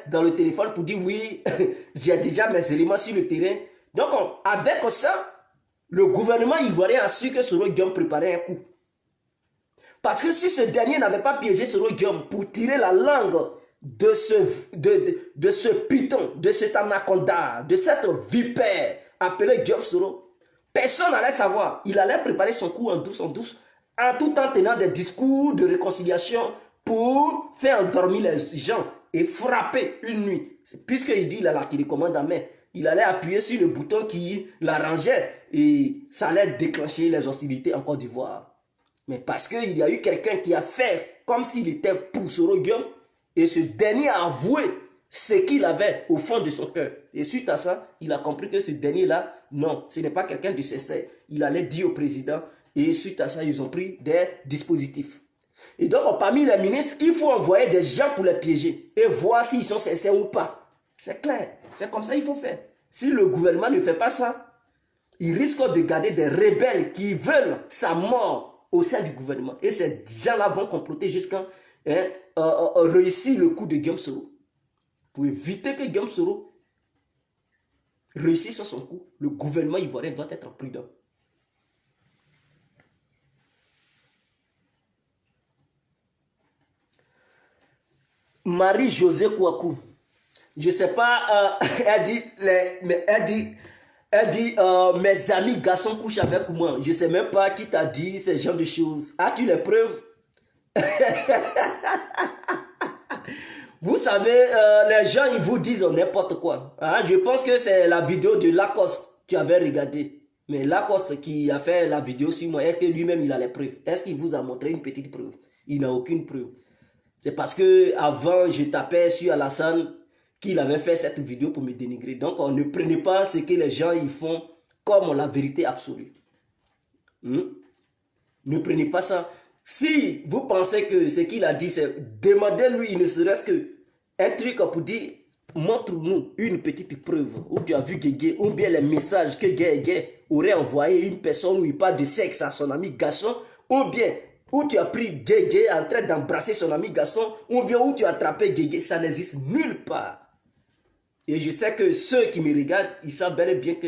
dans le téléphone pour dire oui, j'ai déjà mes éléments sur le terrain. Donc, avec ça, le gouvernement ivoirien a su que Soro Guillaume préparait un coup. Parce que si ce dernier n'avait pas piégé Soro Guillaume pour tirer la langue de ce python, de cet anaconda, de cette vipère appelée Guillaume Soro, personne n'allait savoir. Il allait préparer son coup en douce, en tout en tenant des discours de réconciliation pour faire endormir les gens et frapper une nuit. Puisqu'il dit, il a la télécommande en main, il allait appuyer sur le bouton qui l'arrangeait et ça allait déclencher les hostilités en Côte d'Ivoire. Mais parce qu'il y a eu quelqu'un qui a fait comme s'il était pour Soro Guillaume, et ce dernier a avoué ce qu'il avait au fond de son cœur. Et suite à ça, il a compris que ce dernier-là, non, ce n'est pas quelqu'un de sincère. Il allait dire au président, et suite à ça, ils ont pris des dispositifs. Et donc, parmi les ministres, il faut envoyer des gens pour les piéger et voir s'ils sont sincères ou pas. C'est clair, c'est comme ça qu'il faut faire. Si le gouvernement ne fait pas ça, il risque de garder des rebelles qui veulent sa mort au sein du gouvernement. Et ces gens-là vont comploter jusqu'à réussir le coup de Guillaume Soro. Pour éviter que Guillaume Soro réussisse son coup, le gouvernement ivoirien doit être prudent. Marie-Josée Kouakou, je ne sais pas, elle dit mes amis garçons couchent avec moi. Je ne sais même pas qui t'a dit ce genre de choses. As-tu les preuves? Vous savez, les gens, ils vous disent n'importe quoi. Hein? Je pense que c'est la vidéo de Lacoste que tu avais regardé. Mais Lacoste qui a fait la vidéo sur moi, est-ce que lui-même il a les preuves? Est-ce qu'il vous a montré une petite preuve? Il n'a aucune preuve. C'est parce que avant je tapais sur Alassane qu'il avait fait cette vidéo pour me dénigrer. Donc on ne prenait pas ce que les gens ils font comme la vérité absolue. Ne prenez pas ça. Si vous pensez que ce qu'il a dit, c'est demandez-lui, il ne serait-ce que un truc pour dire, montre-nous une petite preuve où tu as vu Guégué, ou bien les messages que Guégué aurait envoyé une personne où il parle de sexe à son ami garçon, ou bien où tu as pris Guégué en train d'embrasser son ami garçon, ou bien où tu as attrapé Guégué, ça n'existe nulle part. Et je sais que ceux qui me regardent, ils savent bel et bien que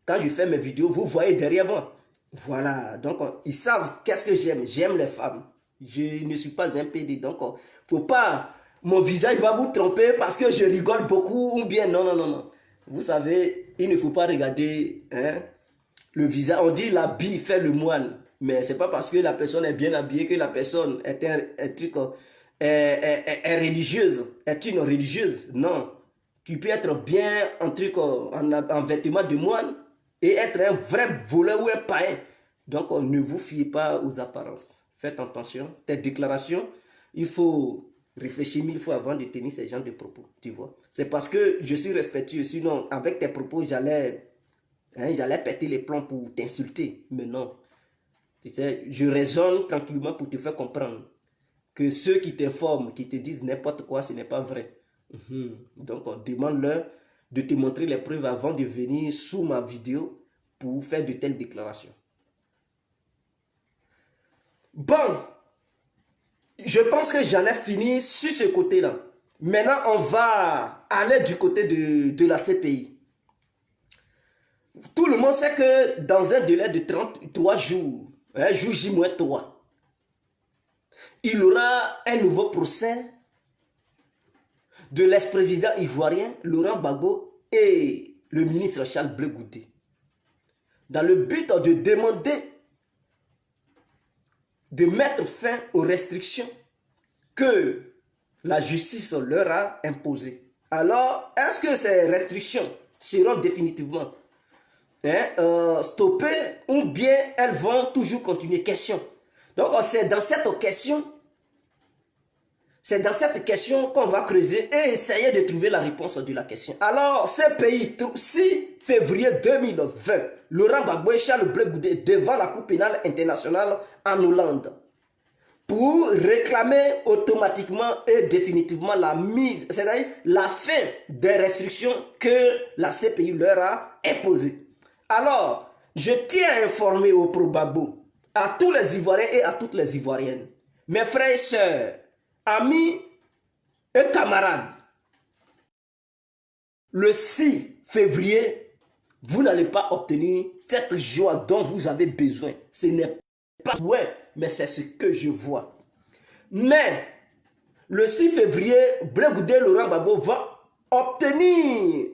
quand je fais mes vidéos, vous voyez derrière moi. Voilà, donc ils savent qu'est-ce que j'aime. J'aime les femmes. Je ne suis pas un PD, donc faut pas, mon visage va vous tromper parce que je rigole beaucoup ou bien non, non, non, non. Vous savez, il ne faut pas regarder le visage. On dit l'habit fait le moine, mais c'est pas parce que la personne est bien habillée que la personne est est religieuse, est une religieuse. Non, tu peux être bien en vêtements de moine et être un vrai voleur ou un païen. Donc, ne vous fiez pas aux apparences. Faites attention. Tes déclarations, il faut réfléchir 1000 fois avant de tenir ce genre de propos. Tu vois. C'est parce que je suis respectueux. Sinon, avec tes propos, j'allais péter les plombs pour t'insulter. Mais non. Tu sais, je raisonne tranquillement pour te faire comprendre que ceux qui t'informent, qui te disent n'importe quoi, ce n'est pas vrai. Donc, demande-leur de te montrer les preuves avant de venir sous ma vidéo pour faire de telles déclarations. Bon, je pense que j'en ai fini sur ce côté-là. Maintenant, on va aller du côté de la CPI. Tout le monde sait que dans un délai de 33 jours, un jour J-3, il y aura un nouveau procès de l'ex-président ivoirien Laurent Gbagbo et le ministre Charles Blé Goudé, dans le but de demander de mettre fin aux restrictions que la justice leur a imposées. Alors, est-ce que ces restrictions seront définitivement stoppées ou bien elles vont toujours continuer? Question. Donc, c'est dans cette question qu'on va creuser et essayer de trouver la réponse de la question. Alors, ce pays, 6 février 2020, Laurent Gbagbo et Charles Blé Goudé devant la Cour pénale internationale en Hollande pour réclamer automatiquement et définitivement la mise, c'est-à-dire la fin des restrictions que la CPI leur a imposées. Alors, je tiens à informer au Pro-Gbagbo, à tous les Ivoiriens et à toutes les Ivoiriennes, mes frères et sœurs, amis et camarades, le 6 février, vous n'allez pas obtenir cette joie dont vous avez besoin. Ce n'est pas ouais, mais c'est ce que je vois. Mais le 6 février, Blé Goudé, Laurent Gbagbo va obtenir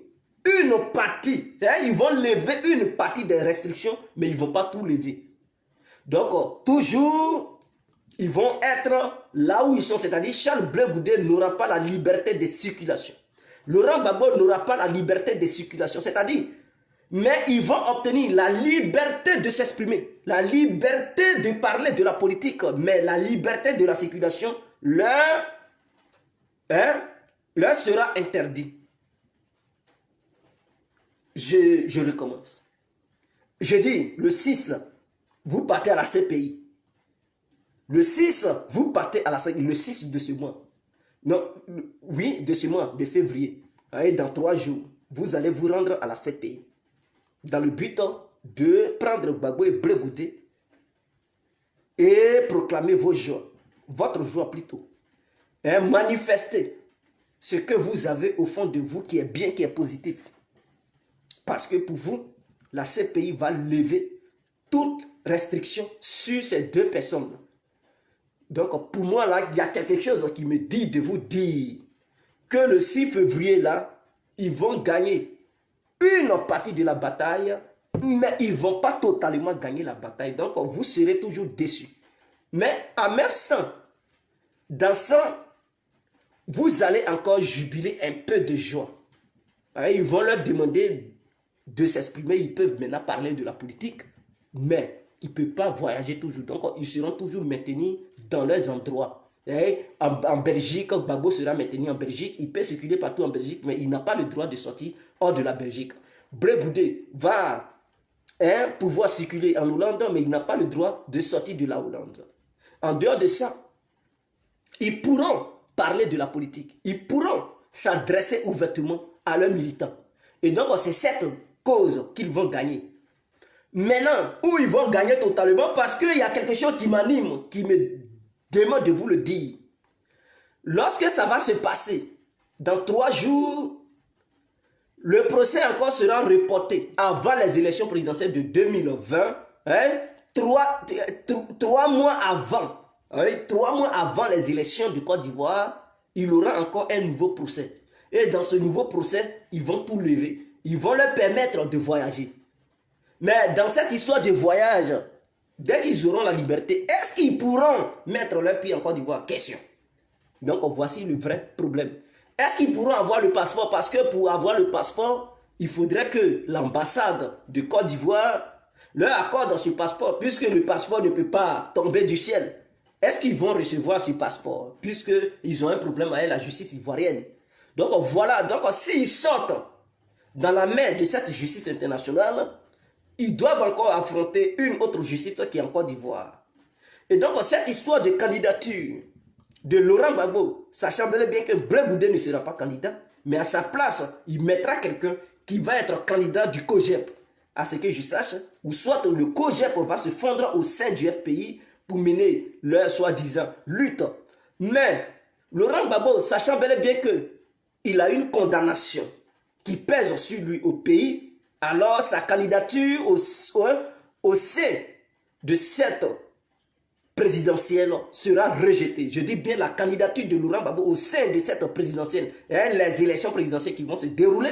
une partie. Ils vont lever une partie des restrictions, mais ils ne vont pas tout lever. Donc, toujours, ils vont être là où ils sont. C'est-à-dire, Charles Blé Goudé n'aura pas la liberté de circulation. Laurent Gbagbo n'aura pas la liberté de circulation. C'est-à-dire, Mais ils vont obtenir la liberté de s'exprimer, la liberté de parler de la politique, mais la liberté de la circulation leur sera interdite. Je recommence. Je dis, le 6, là, vous partez à la CPI. Le 6, vous partez à la CPI, le 6 de ce mois. Non, oui, de ce mois, de février. Et dans 3 jours, vous allez vous rendre à la CPI. Dans le but de prendre Gbagbo et Blé Goudé et proclamer vos joies, votre joie plutôt. Et manifester ce que vous avez au fond de vous qui est bien, qui est positif. Parce que pour vous, la CPI va lever toute restriction sur ces 2 personnes-là. Donc pour moi, là, il y a quelque chose qui me dit de vous dire que le 6 février, là, ils vont gagner une partie de la bataille, mais ils ne vont pas totalement gagner la bataille. Donc vous serez toujours déçus. Mais en même temps, dans ça, vous allez encore jubiler un peu de joie. Ils vont leur demander de s'exprimer, ils peuvent maintenant parler de la politique, mais ils ne peuvent pas voyager toujours. Donc, ils seront toujours maintenus dans leurs endroits. En Belgique, Gbagbo sera maintenu en Belgique, il peut circuler partout en Belgique, mais il n'a pas le droit de sortir hors de la Belgique. Blé Goudé va pouvoir circuler en Hollande, mais il n'a pas le droit de sortir de la Hollande. En dehors de ça, ils pourront parler de la politique. Ils pourront s'adresser ouvertement à leurs militants. Et donc, c'est cette cause qu'ils vont gagner. Maintenant, où ils vont gagner totalement, parce qu'il y a quelque chose qui m'anime, qui me demande de vous le dire. Lorsque ça va se passer, dans 3 jours, le procès encore sera reporté avant les élections présidentielles de 2020, 3 mois avant. 3 mois avant les élections du Côte d'Ivoire, il y aura encore un nouveau procès. Et dans ce nouveau procès, ils vont tout lever. Ils vont leur permettre de voyager. Mais dans cette histoire de voyage, dès qu'ils auront la liberté, est-ce qu'ils pourront mettre leur pied en Côte d'Ivoire? Question. Donc voici le vrai problème. Est-ce qu'ils pourront avoir le passeport? Parce que pour avoir le passeport, il faudrait que l'ambassade de Côte d'Ivoire leur accorde ce passeport, puisque le passeport ne peut pas tomber du ciel. Est-ce qu'ils vont recevoir ce passeport? Puisqu'ils ont un problème avec la justice ivoirienne. Donc voilà, donc s'ils sortent dans la main de cette justice internationale, ils doivent encore affronter une autre justice qui est en Côte d'Ivoire. Et donc cette histoire de candidature de Laurent Gbagbo, sachant bel et bien que Blé Goudé ne sera pas candidat, mais à sa place, il mettra quelqu'un qui va être candidat du COJEP, à ce que je sache, ou soit le COJEP va se fondre au sein du FPI pour mener leur soi-disant lutte. Mais Laurent Gbagbo, sachant bel et bien qu'il a une condamnation qui pèse sur lui au pays, alors sa candidature au sein de cette présidentielle sera rejetée. Je dis bien la candidature de Laurent Gbagbo au sein de cette présidentielle, les élections présidentielles qui vont se dérouler,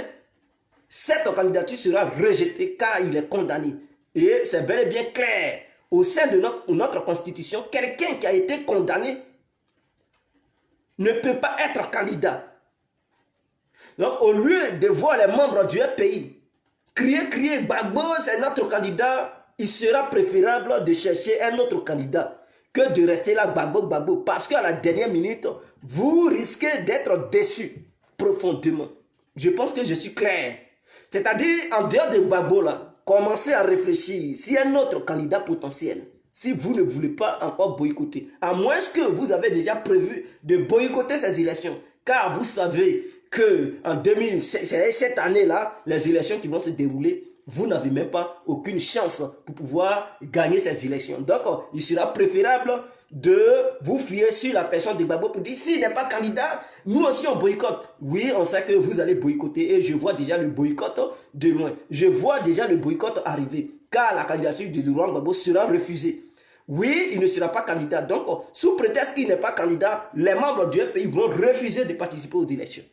cette candidature sera rejetée car il est condamné. Et c'est bel et bien clair, au sein de notre constitution, quelqu'un qui a été condamné ne peut pas être candidat. Donc au lieu de voir les membres du pays crier Gbagbo c'est notre candidat, il sera préférable de chercher un autre candidat que de rester là Gbagbo, parce qu'à la dernière minute, vous risquez d'être déçu profondément. Je pense que je suis clair. C'est-à-dire, en dehors de Gbagbo, là, commencez à réfléchir si un autre candidat potentiel, si vous ne voulez pas encore boycotter, à moins que vous avez déjà prévu de boycotter ces élections, car vous savez que en 2000, cette année-là, les élections qui vont se dérouler, vous n'avez même pas aucune chance pour pouvoir gagner ces élections. Donc, il sera préférable de vous fier sur la personne de Gbagbo pour dire s'il n'est pas candidat, nous aussi on boycotte. Oui, on sait que vous allez boycotter et je vois déjà le boycott de loin. Je vois déjà le boycott arriver car la candidature de Laurent Gbagbo sera refusée. Oui, il ne sera pas candidat. Donc, sous prétexte qu'il n'est pas candidat, les membres du pays vont refuser de participer aux élections.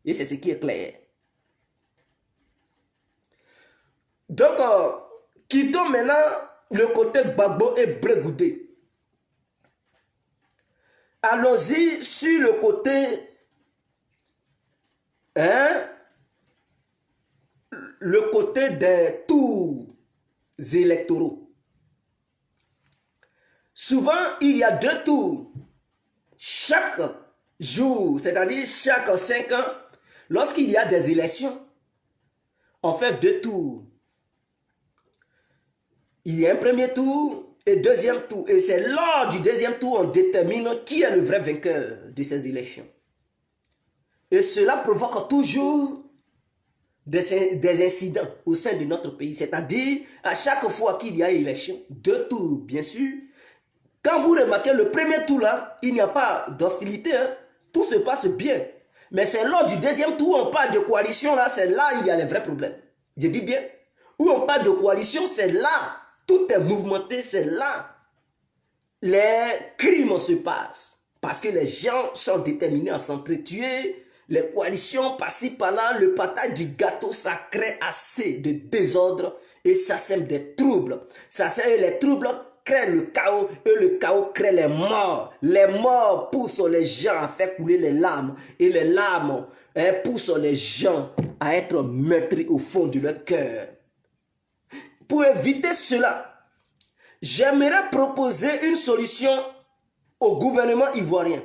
Et c'est ce qui est clair. Donc, quittons maintenant le côté Gbagbo et Blé Goudé. Allons-y sur le côté le côté des tours électoraux. Souvent, il y a 2 tours chaque jour, c'est-à-dire chaque 5 ans, lorsqu'il y a des élections, on fait 2 tours. Il y a un premier tour et deuxième tour. Et c'est lors du deuxième tour on détermine qui est le vrai vainqueur de ces élections. Et cela provoque toujours des incidents au sein de notre pays. C'est-à-dire, à chaque fois qu'il y a élection, 2 tours, bien sûr. Quand vous remarquez le premier tour là, il n'y a pas d'hostilité. Hein? Tout se passe bien. Mais c'est lors du deuxième tour où on parle de coalition, là, c'est là il y a les vrais problèmes. Je dis bien, où on parle de coalition, c'est là, tout est mouvementé, c'est là les crimes se passent. Parce que les gens sont déterminés à s'entretuer, les coalitions par-ci par-là, le partage du gâteau, ça crée assez de désordre et ça sème des troubles. Ça sème les troubles crée le chaos et le chaos crée les morts. Les morts poussent les gens à faire couler les larmes et les larmes poussent les gens à être meurtris au fond de leur cœur. Pour éviter cela, j'aimerais proposer une solution au gouvernement ivoirien.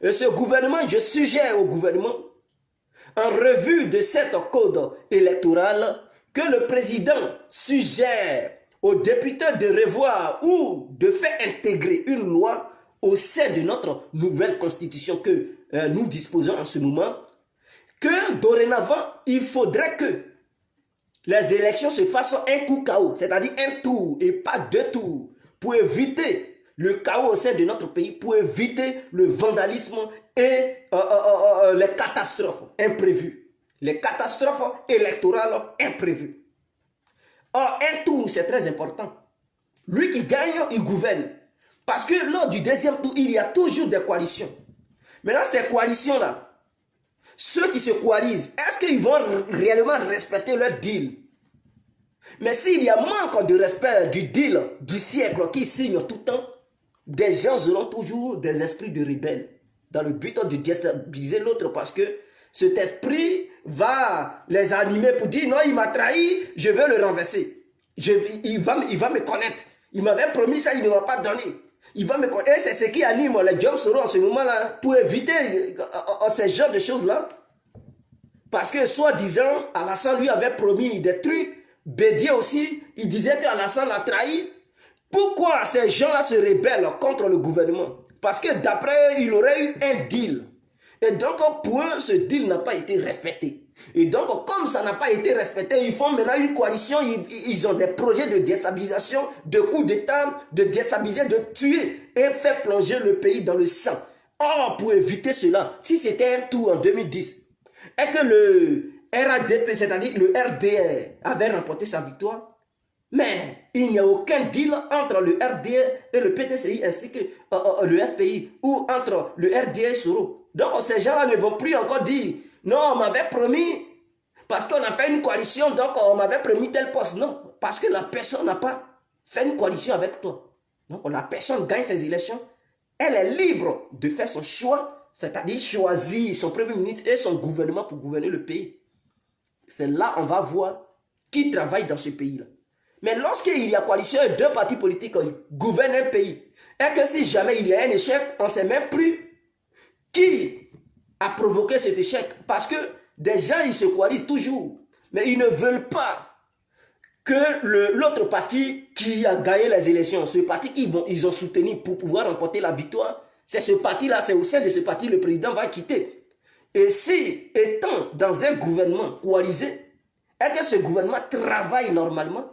Et ce gouvernement, je suggère au gouvernement, en revue de cette code électoral, que le président suggère aux députés de revoir ou de faire intégrer une loi au sein de notre nouvelle constitution que nous disposons en ce moment, que dorénavant, il faudrait que les élections se fassent un coup KO, c'est-à-dire un tour et pas 2 tours, pour éviter le chaos au sein de notre pays, pour éviter le vandalisme et les catastrophes imprévues. Les catastrophes électorales imprévues. Or, un tour, c'est très important. Lui qui gagne, il gouverne. Parce que lors du deuxième tour, il y a toujours des coalitions. Maintenant, ces coalitions-là, ceux qui se coalisent, est-ce qu'ils vont réellement respecter leur deal? Mais s'il y a manque de respect du deal du siècle qui signe tout le temps, des gens auront toujours des esprits de rebelles dans le but de déstabiliser l'autre parce que cet esprit va les animer pour dire non, il m'a trahi, je veux le renverser. Il va me connaître. Il m'avait promis ça, il ne m'a pas donné. Il va me connaître. Et c'est ce qui anime les Job Soro en ce moment-là pour éviter ce genre de choses-là. Parce que soi-disant, Alassane lui avait promis des trucs. Bédier aussi, il disait qu'Alassane l'a trahi. Pourquoi ces gens-là se rebellent contre le gouvernement? Parce que d'après eux, il aurait eu un deal. Et donc, pour eux, ce deal n'a pas été respecté. Et donc, comme ça n'a pas été respecté, ils font maintenant une coalition, ils ont des projets de déstabilisation, de coups d'État, de déstabiliser, de tuer et faire plonger le pays dans le sang. Or, pour éviter cela, si c'était un tour en 2010, et que le RADP, c'est-à-dire le RDR, avait remporté sa victoire, mais il n'y a aucun deal entre le RDR et le PDCI ainsi que le FPI ou entre le RDR et Soro. Donc ces gens-là ne vont plus encore dire non, on m'avait promis parce qu'on a fait une coalition, donc on m'avait promis tel poste. Non, parce que la personne n'a pas fait une coalition avec toi. Donc la personne gagne ses élections, elle est libre de faire son choix, c'est-à-dire choisir son premier ministre et son gouvernement pour gouverner le pays. C'est là on va voir qui travaille dans ce pays-là. Mais lorsqu'il y a coalition et 2 partis politiques gouvernent un pays, et que si jamais il y a un échec, on ne sait même plus qui a provoqué cet échec. Parce que des gens, ils se coalisent toujours. Mais ils ne veulent pas que l'autre parti qui a gagné les élections, ce parti qu'ils ont soutenu pour pouvoir remporter la victoire, c'est ce parti-là, c'est au sein de ce parti le président va quitter. Et si, étant dans un gouvernement coalisé, et que ce gouvernement travaille normalement,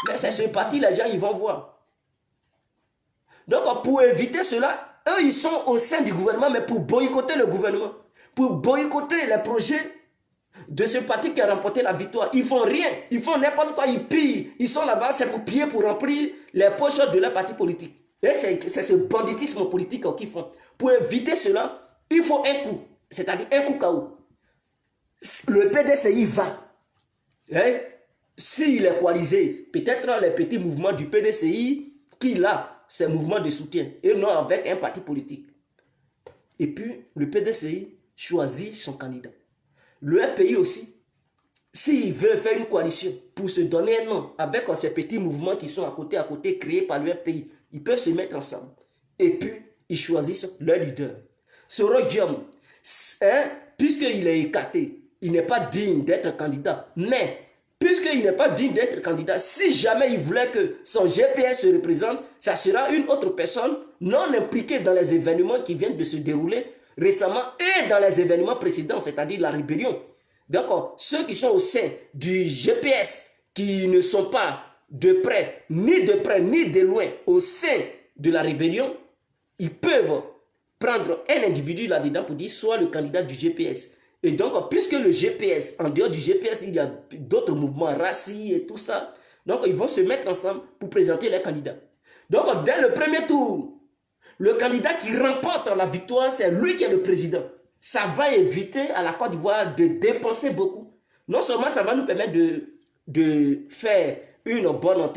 mais c'est ce parti, les gens, ils vont voir. Donc, pour éviter cela, eux, ils sont au sein du gouvernement, mais pour boycotter le gouvernement, pour boycotter les projets de ce parti qui a remporté la victoire. Ils font rien, ils font n'importe quoi, ils pillent. Ils sont là-bas, c'est pour piller, pour remplir les poches de leur parti politique. Et c'est ce banditisme politique qu'ils font. Pour éviter cela, il faut un coup, c'est-à-dire un coup KO. Le PDCI va. Hein? S'il est coalisé, peut-être les petits mouvements du PDCI qu'il a, ces mouvements de soutien, et non avec un parti politique. Et puis, le PDCI choisit son candidat. Le FPI aussi s'il veut faire une coalition pour se donner un nom avec ces petits mouvements qui sont à côté créés par leur pays, ils peuvent se mettre ensemble. Et puis, ils choisissent leur leader. Soro Diom, hein, puisqu'il est écarté, il n'est pas digne d'être candidat. Mais, puisqu'il n'est pas digne d'être candidat, si jamais il voulait que son GPS se représente, ça sera une autre personne non impliquée dans les événements qui viennent de se dérouler récemment et dans les événements précédents, c'est-à-dire la rébellion. Donc, ceux qui sont au sein du GPS, qui ne sont pas de près, ni de loin au sein de la rébellion, ils peuvent prendre un individu là-dedans pour dire soit le candidat du GPS. Et donc, puisque le GPS, en dehors du GPS, il y a d'autres mouvements racistes et tout ça, donc ils vont se mettre ensemble pour présenter les candidats. Donc, dès le premier tour, le candidat qui remporte la victoire, c'est lui qui est le président. Ça va éviter à la Côte d'Ivoire de dépenser beaucoup. Non seulement ça va nous permettre de faire une bonne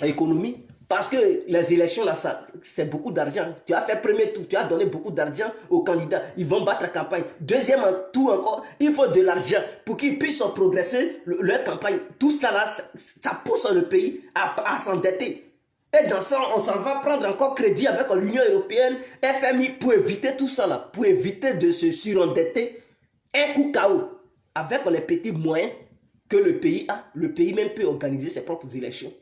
économie, parce que les élections, là, c'est beaucoup d'argent. Tu as fait premier tour, tu as donné beaucoup d'argent aux candidats. Ils vont battre la campagne. Deuxième tour encore, il faut de l'argent pour qu'ils puissent progresser leur campagne. Tout ça, là, ça pousse le pays à s'endetter. Et dans ça, on s'en va prendre encore crédit avec l'Union européenne, FMI, pour éviter tout ça là, pour éviter de se surendetter. Un coup KO, avec les petits moyens que le pays a, le pays même peut organiser ses propres élections.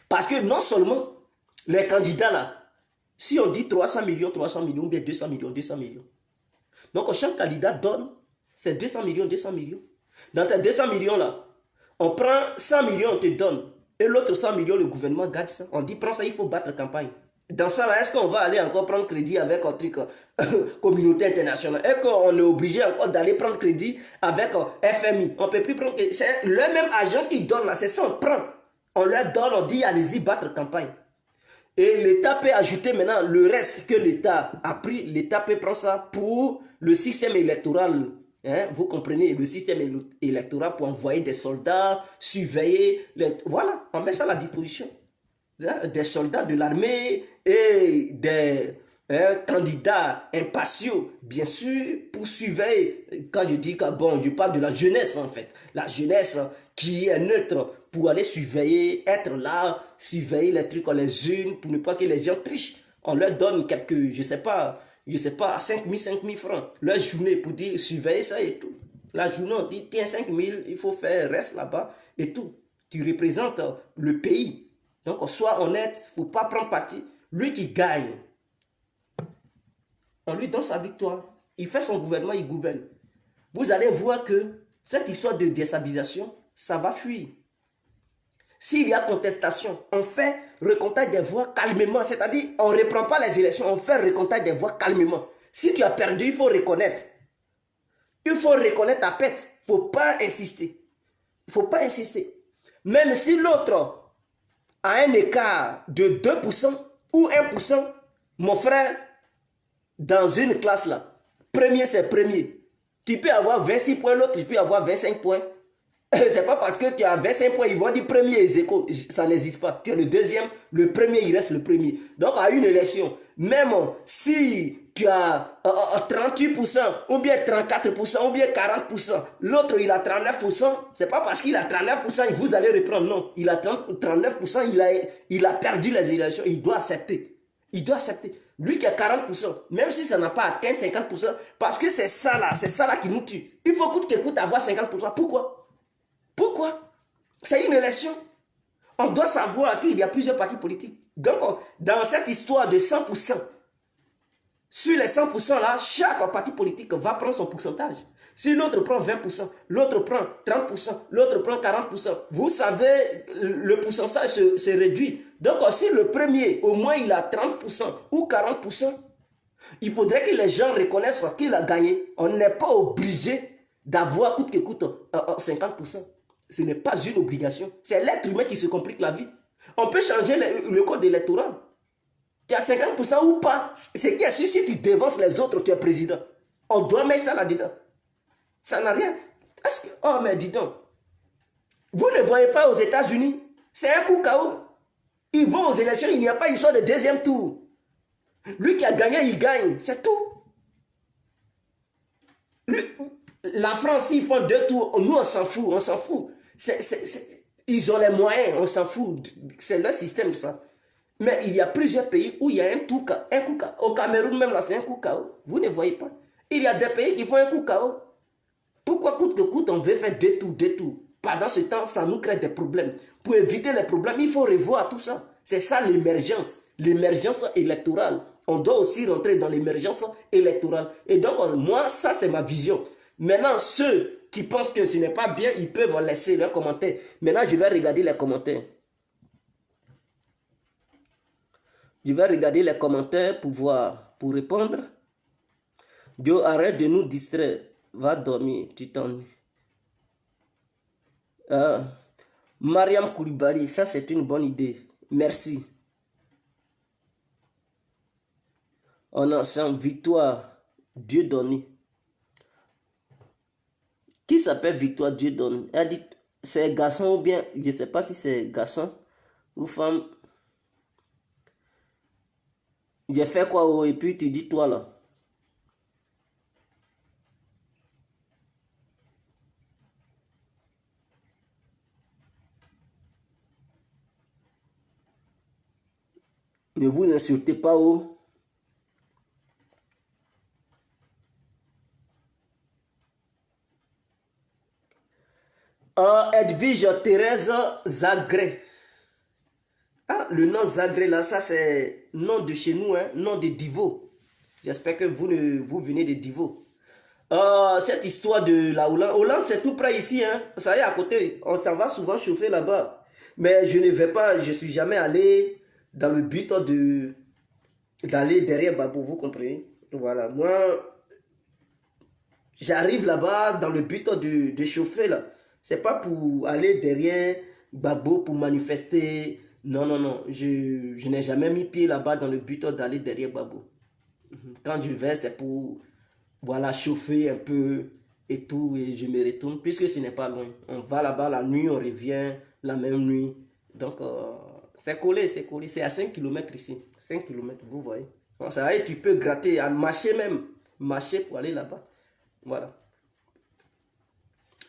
Parce que non seulement les candidats là, si on dit 300 millions, ou bien 200 millions. Donc chaque candidat donne ses 200 millions. Dans tes 200 millions là, on prend 100 millions, on te donne. Et l'autre 100 millions, le gouvernement garde ça. On dit, prends ça, il faut battre campagne. Dans ça, là, est-ce qu'on va aller encore prendre crédit avec un truc communauté internationale? Est-ce qu'on est obligé encore d'aller prendre crédit avec FMI? On ne peut plus prendre. C'est le même argent qu'ils donnent là, c'est ça, on prend. On leur donne, on dit, allez-y, battre campagne. Et l'État peut ajouter maintenant le reste que l'État a pris. L'État peut prendre ça pour le système électoral. Hein, vous comprenez, le système électoral pour envoyer des soldats, surveiller, voilà, on met ça à la disposition. Des soldats de l'armée et des candidats impatients, bien sûr, pour surveiller. Quand je dis que, bon, je parle de la jeunesse en fait, la jeunesse qui est neutre pour aller surveiller, être là, surveiller les trucs les unes pour ne pas que les gens trichent. On leur donne quelques, je sais pas, 5 000 francs, leur journée pour dire surveiller ça et tout. La journée, on dit, tiens, 5 000, il faut faire, reste là-bas et tout. Tu représentes le pays. Donc, sois honnête, il ne faut pas prendre parti. Lui qui gagne, on lui donne sa victoire. Il fait son gouvernement, il gouverne. Vous allez voir que cette histoire de déstabilisation, ça va fuir. S'il y a contestation, on fait recomptage des voix calmement. C'est-à-dire, on ne reprend pas les élections, on fait recomptage des voix calmement. Si tu as perdu, il faut reconnaître. Il faut reconnaître ta pète. Il ne faut pas insister. Il ne faut pas insister. Même si l'autre a un écart de 2% ou 1%, mon frère, dans une classe là, premier c'est premier. Tu peux avoir 26 points, l'autre tu peux avoir 25 points. C'est pas parce que tu as 25 points, ils vont dire premier et échos. Ça n'existe pas. Tu es le deuxième, le premier, il reste le premier. Donc, à une élection, même si tu as 38%, ou bien 34%, ou bien 40%, l'autre, il a 39%, c'est pas parce qu'il a 39%, vous allez reprendre. Non, il a 39%, il a perdu les élections, il doit accepter. Il doit accepter. Lui qui a 40%, même si ça n'a pas atteint 50%, parce que c'est ça là qui nous tue. Il faut coûte que coûte avoir 50%. Pourquoi? Pourquoi? C'est une élection. On doit savoir qu'il y a plusieurs partis politiques. Donc, dans cette histoire de 100%, sur les 100% là, chaque parti politique va prendre son pourcentage. Si l'autre prend 20%, l'autre prend 30%, l'autre prend 40%, vous savez, le pourcentage se réduit. Donc, si le premier, au moins, il a 30% ou 40%, il faudrait que les gens reconnaissent qu'il a gagné. On n'est pas obligé d'avoir coûte que coûte 50%. Ce n'est pas une obligation. C'est l'être humain qui se complique la vie. On peut changer le code électoral. Tu as 50% ou pas. Ce qui est sûr, si tu dévances les autres, tu es président. On doit mettre ça là-dedans. Ça n'a rien. Oh, mais dis donc. Vous ne voyez pas aux États-Unis. C'est un coup KO. Ils vont aux élections, il n'y a pas histoire de deuxième tour. Lui qui a gagné, il gagne. C'est tout. Lui, La France, ils font deux tours. Nous, on s'en fout, on s'en fout. Ils ont les moyens, on s'en fout. C'est leur système, ça. Mais il y a plusieurs pays où il y a un coup KO. Au Cameroun, même là, c'est un coup KO. Vous ne voyez pas. Il y a des pays qui font un coup KO. Pourquoi coûte que coûte, on veut faire deux tours? Pendant ce temps, ça nous crée des problèmes. Pour éviter les problèmes, il faut revoir tout ça. C'est ça l'émergence électorale. On doit aussi rentrer dans l'émergence électorale. Et donc, moi, ça, c'est ma vision. Maintenant, ceux qui pensent que ce n'est pas bien, ils peuvent laisser leurs commentaires. Maintenant, je vais regarder les commentaires. Je vais regarder les commentaires pour voir, pour répondre. Joe, arrête de nous distraire. Va dormir, tu t'ennuies. Mariam Koulibaly, ça c'est une bonne idée. Merci. On ensemble, Victoire Dieudonné. Qui s'appelle Victoire Dieudonné? Elle dit, c'est garçon ou bien, je ne sais pas si c'est garçon ou femme. J'ai fait quoi et puis tu dis toi là. Ne vous insultez pas oh. Edwige Thérèse Zagré. Ah, le nom Zagré là, ça c'est nom de chez nous, hein, nom de Divo. J'espère que vous venez de Divo. Cette histoire de la Hollande. Hollande c'est tout près ici, hein. Ça y est à côté. On s'en va souvent chauffer là-bas. Mais je ne vais pas, je ne suis jamais allé dans le but d'aller derrière Babou, vous comprenez? Voilà, moi, j'arrive là-bas dans le but de chauffer là. C'est pas pour aller derrière Babo pour manifester. Non, non, non. Je n'ai jamais mis pied là-bas dans le but d'aller derrière Babo. Quand je vais, c'est pour voilà, chauffer un peu et tout. Et je me retourne puisque ce n'est pas loin. On va là-bas la nuit, on revient la même nuit. Donc, c'est collé, c'est collé. C'est à 5 km ici. 5 km, vous voyez. Bon, ça va, tu peux gratter, à marcher même. Marcher pour aller là-bas. Voilà.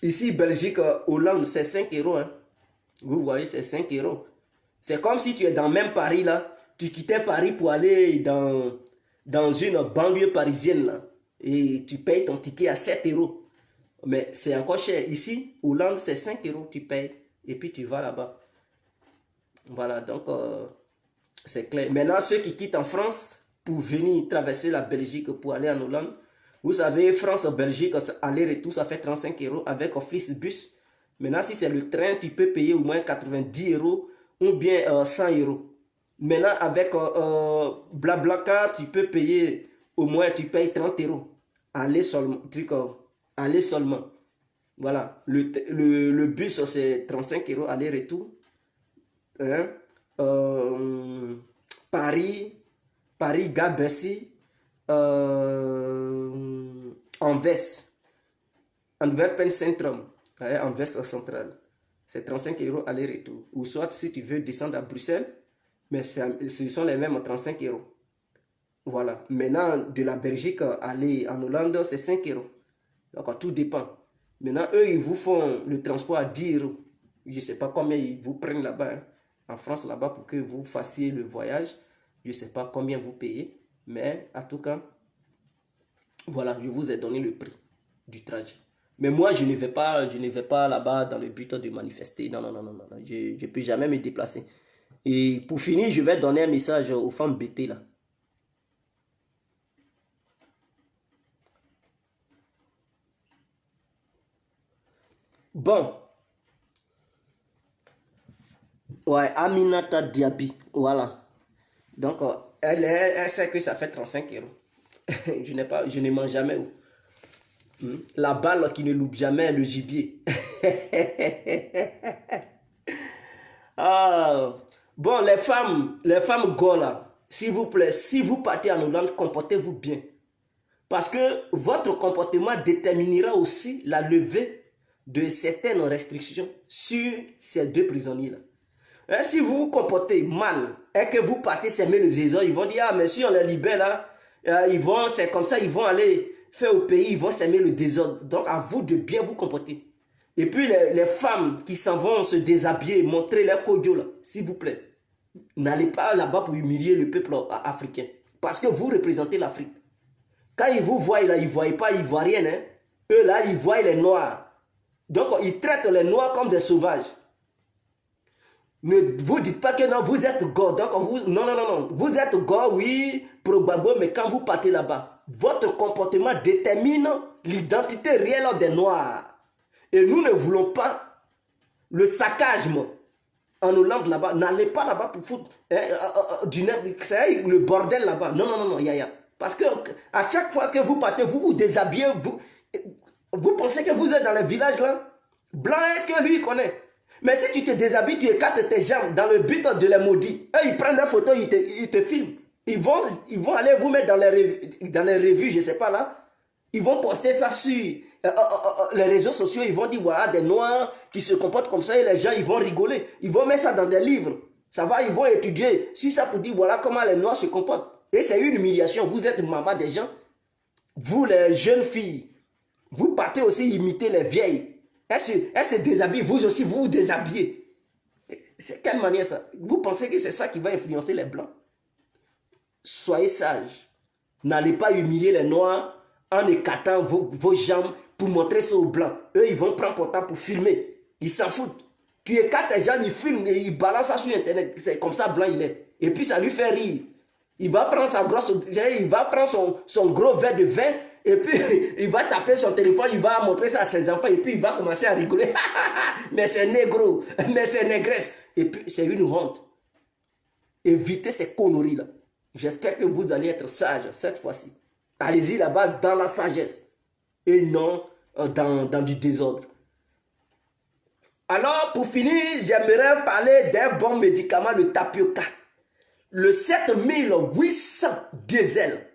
Ici, Belgique, Hollande, c'est 5 euros. Hein. Vous voyez, c'est 5 euros. C'est comme si tu es dans même Paris, là. Tu quittais Paris pour aller dans une banlieue parisienne, là. Et tu payes ton ticket à 7 euros. Mais c'est encore cher. Ici, Hollande, c'est 5 euros, tu payes. Et puis, tu vas là-bas. Voilà, donc, c'est clair. Maintenant, ceux qui quittent en France pour venir traverser la Belgique pour aller en Hollande, vous savez, France-Belgique, aller-retour, ça fait 35 euros avec Flixbus. Maintenant, si c'est le train, tu peux payer au moins 90 euros ou bien 100 euros. Maintenant, avec Blablacar, tu peux payer au moins, tu payes 30 euros. Aller seulement. Aller seulement. Voilà. Le bus, c'est 35 euros aller-retour. Hein? Paris, Gare Bercy, Anvers, Antwerpen Centrum, Anvers Central. C'est 35 euros aller-retour. Ou soit si tu veux descendre à Bruxelles, mais ce sont les mêmes 35 euros. Voilà. Maintenant, de la Belgique aller en Hollande, c'est 5 euros. Donc, tout dépend. Maintenant, eux, ils vous font le transport à 10 euros. Je ne sais pas combien ils vous prennent là-bas. Hein. En France, là-bas, pour que vous fassiez le voyage. Je ne sais pas combien vous payez. Mais, en tout cas, voilà, je vous ai donné le prix du trajet. Mais moi, je ne vais pas là-bas dans le but de manifester. Non, non, non, non, non. Je ne peux jamais me déplacer. Et pour finir, je vais donner un message aux femmes BT là. Bon. Ouais, Aminata Diaby. Voilà. Donc, elle sait que ça fait 35 euros. Je ne mange jamais. La balle qui ne loupe jamais le gibier. Ah. Bon, les femmes Gola, s'il vous plaît, si vous partez en Hollande, comportez-vous bien. Parce que votre comportement déterminera aussi la levée de certaines restrictions sur ces deux prisonniers-là. Si vous vous comportez mal et que vous partez s'aimer le zézo, ils vont dire, ah, mais si on les libère là, c'est comme ça, ils vont aller fait au pays, ils vont s'aimer le désordre. Donc, à vous de bien vous comporter. Et puis, les femmes qui s'en vont se déshabiller, montrer leur koyo, là, s'il vous plaît. N'allez pas là-bas pour humilier le peuple africain. Parce que vous représentez l'Afrique. Quand ils vous voient là, ils ne voient pas Ivoiriens. Hein. Eux là, ils voient les Noirs. Donc, ils traitent les Noirs comme des sauvages. Ne vous dites pas que non, vous êtes go. Donc, non. Vous êtes go, oui, probablement, mais quand vous partez là-bas, votre comportement détermine l'identité réelle des Noirs. Et nous ne voulons pas le saccagement en Hollande là-bas. N'allez pas là-bas pour foutre le bordel là-bas. Non, yaya. Parce que à chaque fois que vous partez, vous vous déshabillez, vous pensez que vous êtes dans le village là. Blanc, est-ce que lui il connaît? Mais si tu te déshabilles, tu écartes tes jambes dans le but de les maudire. Eux, ils prennent leurs photos, ils te filment. Ils vont aller vous mettre dans les revues, je ne sais pas là. Ils vont poster ça sur les réseaux sociaux. Ils vont dire, voilà, des Noirs qui se comportent comme ça et les gens, ils vont rigoler. Ils vont mettre ça dans des livres. Ça va, ils vont étudier. Si ça pour dire, voilà comment les Noirs se comportent. Et c'est une humiliation. Vous êtes maman des gens. Vous, les jeunes filles, vous partez aussi imiter les vieilles. Elles se déshabillent, vous aussi, vous vous déshabillez. C'est quelle manière ça? Vous pensez que c'est ça qui va influencer les Blancs? Soyez sages. N'allez pas humilier les Noirs en écartant vos jambes pour montrer ça aux Blancs. Eux, ils vont prendre portable pour filmer. Ils s'en foutent. Tu écartes tes jambes, ils filment et ils balancent ça sur Internet. C'est comme ça, Blanc, il est. Et puis, ça lui fait rire. Il va prendre son gros verre de vin. Et puis, il va taper son téléphone, il va montrer ça à ses enfants, et puis il va commencer à rigoler. Mais c'est négro, mais c'est négresse. Et puis, c'est une honte. Évitez ces conneries-là. J'espère que vous allez être sages cette fois-ci. Allez-y là-bas dans la sagesse. Et non dans du désordre. Alors, pour finir, j'aimerais parler d'un bon médicament, le tapioca. Le 7800 diesel.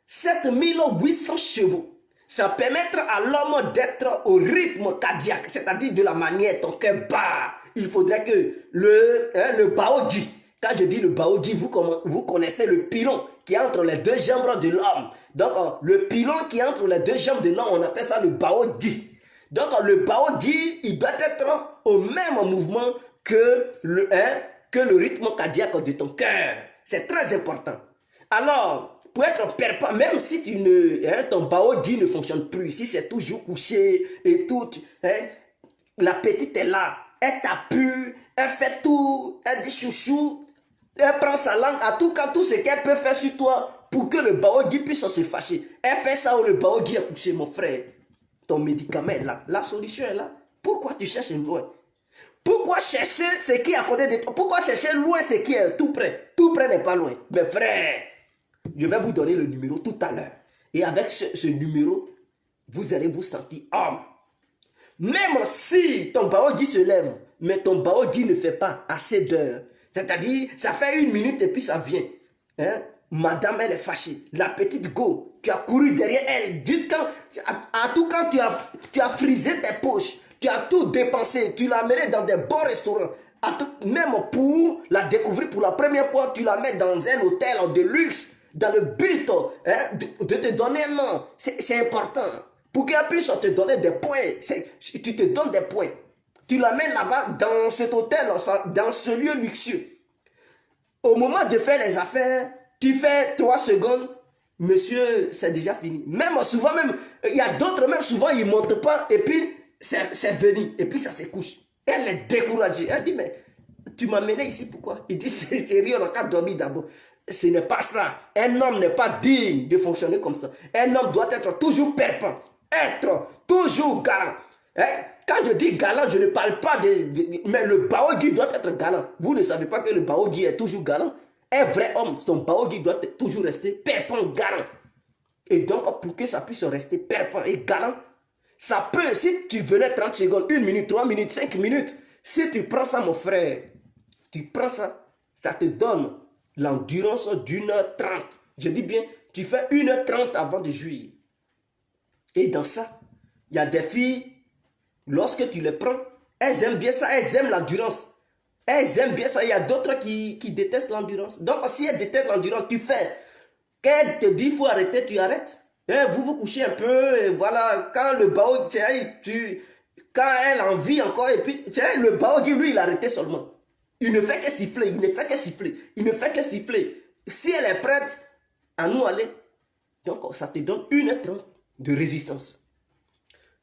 7800 chevaux. Ça permettra à l'homme d'être au rythme cardiaque, c'est-à-dire de la manière ton cœur bat. Il faudrait que le baogi, quand je dis le baogi, vous connaissez le pilon qui est entre les deux jambes de l'homme. Donc, le pilon qui est entre les deux jambes de l'homme, on appelle ça le baogi. Donc, le baogi, il doit être au même mouvement que le rythme cardiaque de ton cœur. C'est très important. Alors, pour être perpétuel, même si ton baogi ne fonctionne plus, si c'est toujours couché et tout, la petite est là, elle t'appuie, elle fait tout, elle dit chouchou, elle prend sa langue, à tout cas, tout ce qu'elle peut faire sur toi pour que le baogi puisse se fâcher. Elle fait ça où le baogi est couché, mon frère. Ton médicament est là, la solution est là. Pourquoi tu cherches loin? Pourquoi chercher ce qui est à côté de toi? Pourquoi chercher loin ce qui est tout près? Tout près n'est pas loin. Mes frères, je vais vous donner le numéro tout à l'heure. Et avec ce numéro, vous allez vous sentir homme. Même si ton baogi se lève, mais ton baogi ne fait pas assez d'heures. C'est-à-dire, ça fait 1 minute et puis ça vient. Hein? Madame, elle est fâchée. La petite go, tu as couru derrière elle. Jusqu'à tout quand tu as frisé tes poches. Tu as tout dépensé. Tu l'as mené dans des bons restaurants. Même pour la découvrir pour la première fois, tu la mets dans un hôtel de luxe. Dans le but de te donner un nom. C'est important. Pour qu'elle puisse te donner des points. Tu te donnes des points. Tu l'amènes là-bas dans cet hôtel, dans ce lieu luxueux. Au moment de faire les affaires, tu fais 3 secondes. Monsieur, c'est déjà fini. Même souvent, il y a d'autres, même souvent, ils ne montent pas. Et puis, c'est venu. Et puis, ça se couche. Elle est découragée. Elle dit, mais tu m'as mené ici, pourquoi? Il dit, chérie, on a qu'à dormir d'abord. Ce n'est pas ça. Un homme n'est pas digne de fonctionner comme ça. Un homme doit être toujours perpétuel. Être toujours galant. Quand je dis galant, je ne parle pas mais le baogi doit être galant. Vous ne savez pas que le baogi est toujours galant? Un vrai homme, son baogi doit toujours rester perpétuel galant. Et donc, pour que ça puisse rester perpétuel et galant, ça peut, si tu venais 30 secondes, 1 minute, 3 minutes, 5 minutes, si tu prends ça, mon frère, tu prends ça, ça te donne l'endurance d'1h30. Je dis bien, tu fais 1h30 avant de jouir. Et dans ça, il y a des filles, lorsque tu les prends, elles aiment bien ça, elles aiment l'endurance. Elles aiment bien ça. Il y a d'autres qui détestent l'endurance. Donc, si elles détestent l'endurance, tu fais. Quand elle te dit qu'il faut arrêter, tu arrêtes. Et vous vous couchez un peu, et voilà, quand le bao, quand elle en vit encore, et puis le bao dit, lui, il a arrêté seulement. Il ne fait que siffler, il ne fait que siffler, il ne fait que siffler. Si elle est prête à nous aller, donc ça te donne 1h30 de résistance.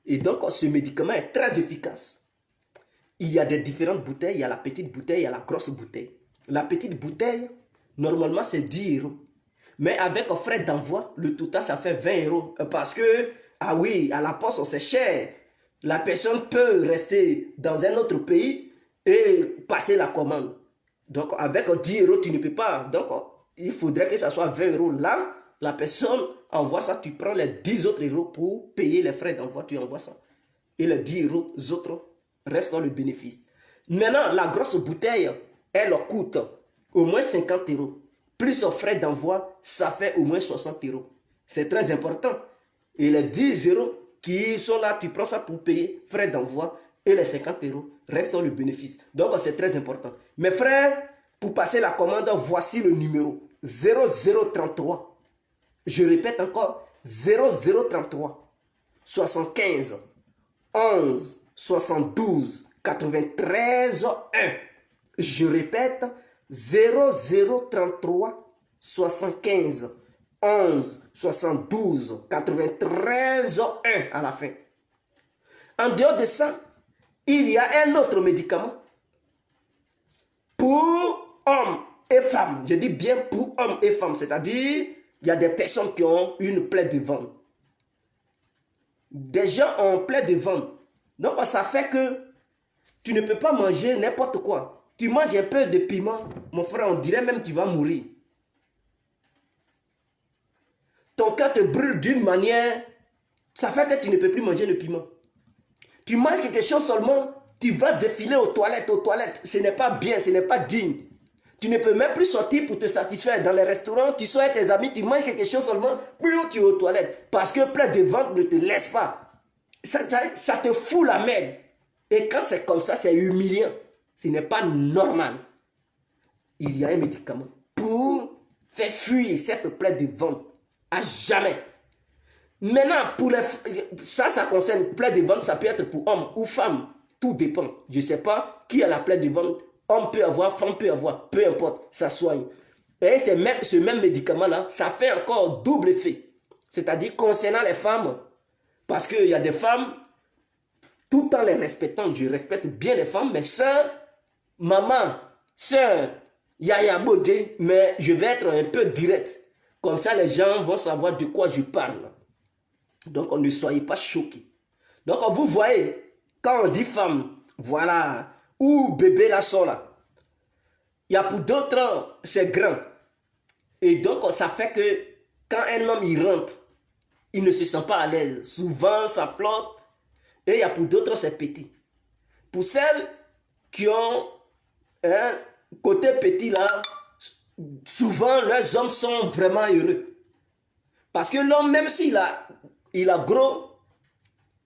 Et donc ce médicament est très efficace. Il y a des différentes bouteilles, il y a la petite bouteille, il y a la grosse bouteille. La petite bouteille, normalement c'est 10 €. Mais avec un frais d'envoi, le total ça fait 20 €. Parce que, ah oui, à la poste c'est cher. La personne peut rester dans un autre pays et passer la commande. Donc avec 10 € tu ne peux pas. Donc il faudrait que ça soit 20 € là. La personne envoie ça, tu prends les 10 autres euros pour payer les frais d'envoi, tu envoies ça. Et les 10 € autres restent dans le bénéfice. Maintenant, la grosse bouteille, elle coûte au moins 50 €. Plus aux frais d'envoi, ça fait au moins 60 €. C'est très important. Et les 10 € qui sont là, tu prends ça pour payer frais d'envoi et les 50 € restent dans le bénéfice. Donc, c'est très important. Mes frères, pour passer la commande, voici le numéro 0033. Je répète encore, 0033 75 11 72 93 1. Je répète, 0033 75 11 72 93 1 à la fin. En dehors de ça, il y a un autre médicament pour hommes et femmes. Je dis bien pour hommes et femmes, c'est-à-dire il y a des personnes qui ont une plaie de ventre. Des gens ont une plaie de ventre. Donc ça fait que tu ne peux pas manger n'importe quoi. Tu manges un peu de piment, mon frère, on dirait même que tu vas mourir. Ton cœur te brûle d'une manière, ça fait que tu ne peux plus manger le piment. Tu manges quelque chose seulement, tu vas défiler aux toilettes. Ce n'est pas bien, ce n'est pas digne. Tu ne peux même plus sortir pour te satisfaire. Dans les restaurants, tu sois avec tes amis, tu manges quelque chose seulement, puis tu es aux toilettes. Parce que plein de ventre ne te laisse pas. Ça te fout la merde. Et quand c'est comme ça, c'est humiliant. Ce n'est pas normal. Il y a un médicament pour faire fuir cette plaie de ventre à jamais. Maintenant, pour ça concerne plaie de ventre, ça peut être pour homme ou femme. Tout dépend. Je ne sais pas qui a la plaie de ventre. Homme peut avoir, femme peut avoir, peu importe, ça soigne. Et ce même médicament-là, ça fait encore double effet. C'est-à-dire concernant les femmes, parce qu'il y a des femmes, tout en les respectant, je respecte bien les femmes, mais sœur, maman, sœur, Yaya Bodé, mais je vais être un peu direct. Comme ça, les gens vont savoir de quoi je parle. Donc, ne soyez pas choqués. Donc, vous voyez, quand on dit femme, voilà, ou bébé là sont là. Il y a pour d'autres, c'est grand. Et donc, ça fait que quand un homme il rentre, il ne se sent pas à l'aise. Souvent, ça flotte. Et il y a pour d'autres, c'est petit. Pour celles qui ont un côté petit là, souvent, leurs hommes sont vraiment heureux. Parce que l'homme, même s'il a gros,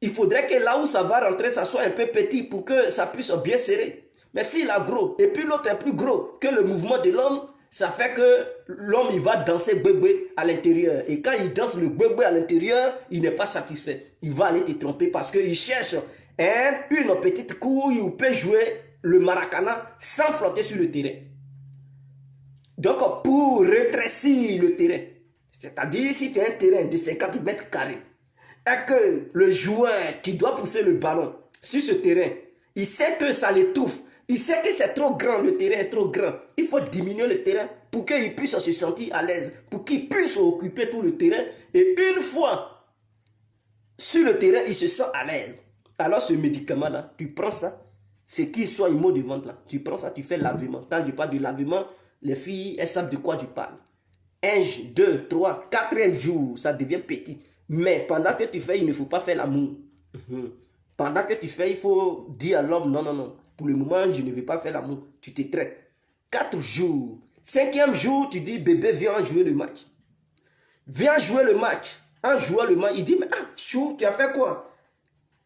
il faudrait que là où ça va rentrer, ça soit un peu petit pour que ça puisse bien serrer. Mais s'il a gros, et puis l'autre est plus gros que le mouvement de l'homme, ça fait que l'homme, il va danser bébé à l'intérieur. Et quand il danse le bébé à l'intérieur, il n'est pas satisfait. Il va aller te tromper parce qu'il cherche une petite couille où il peut jouer le maracana sans flotter sur le terrain. Donc, pour rétrécir le terrain, c'est-à-dire si tu as un terrain de 50 mètres carrés, et que le joueur qui doit pousser le ballon sur ce terrain, il sait que ça l'étouffe, il sait que c'est trop grand, le terrain est trop grand. Il faut diminuer le terrain pour qu'il puisse se sentir à l'aise, pour qu'il puisse occuper tout le terrain. Et une fois sur le terrain, il se sent à l'aise. Alors ce médicament-là, tu prends ça, c'est qu'il soit un mot de vente là. Tu prends ça, tu fais lavement. Quand je parle de lavement, les filles, elles savent de quoi je parle. 1, 2, 3, 4e jour, ça devient petit. Mais pendant que tu fais, il ne faut pas faire l'amour. Pendant que tu fais, il faut dire à l'homme, non, non, non. Pour le moment, je ne vais pas faire l'amour. Tu te traites. 4 jours. 5e jour, tu dis, bébé, viens jouer le match. Viens jouer le match. En jouant le match, il dit, mais chou, tu as fait quoi?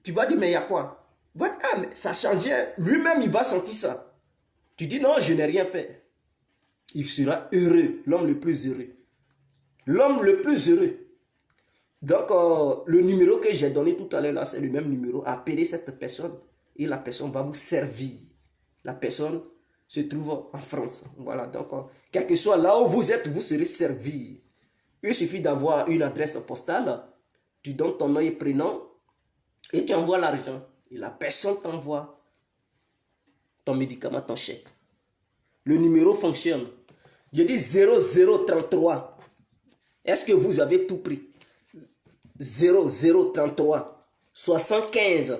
Tu vas dire, mais il y a quoi? Mais ça changeait. Lui-même, il va sentir ça. Tu dis, non, je n'ai rien fait. Il sera heureux, l'homme le plus heureux. L'homme le plus heureux. Donc, le numéro que j'ai donné tout à l'heure, là, c'est le même numéro. Appelez cette personne et la personne va vous servir. La personne se trouve en France. Voilà, donc, quel que soit là où vous êtes, vous serez servi. Il suffit d'avoir une adresse postale, tu donnes ton nom et prénom et tu envoies l'argent. Et la personne t'envoie ton médicament, ton chèque. Le numéro fonctionne. Je dis 0033. Est-ce que vous avez tout pris? 0033 75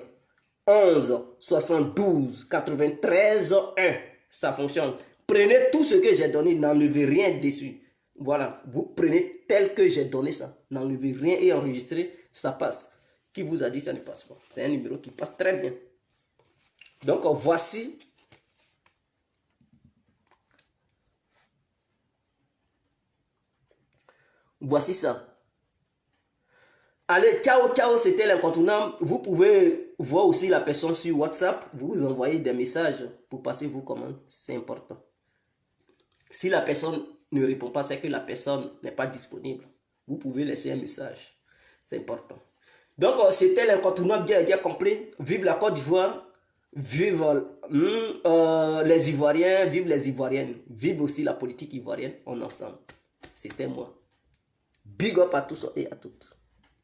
11 72 93 1. Ça fonctionne. Prenez tout ce que j'ai donné, n'enlevez rien dessus. Voilà, vous prenez tel que j'ai donné ça. N'enlevez rien et enregistrez, ça passe. Qui vous a dit ça ne passe pas? C'est un numéro qui passe très bien. Donc voici. Voici ça. Allez, ciao, ciao, c'était l'incontournable. Vous pouvez voir aussi la personne sur WhatsApp. Vous envoyez des messages pour passer vos commandes. C'est important. Si la personne ne répond pas, c'est que la personne n'est pas disponible. Vous pouvez laisser un message. C'est important. Donc, c'était l'incontournable bien compris. Vive la Côte d'Ivoire. Vive les Ivoiriens. Vive les Ivoiriennes. Vive aussi la politique ivoirienne. On ensemble. C'était moi. Big up à tous et à toutes.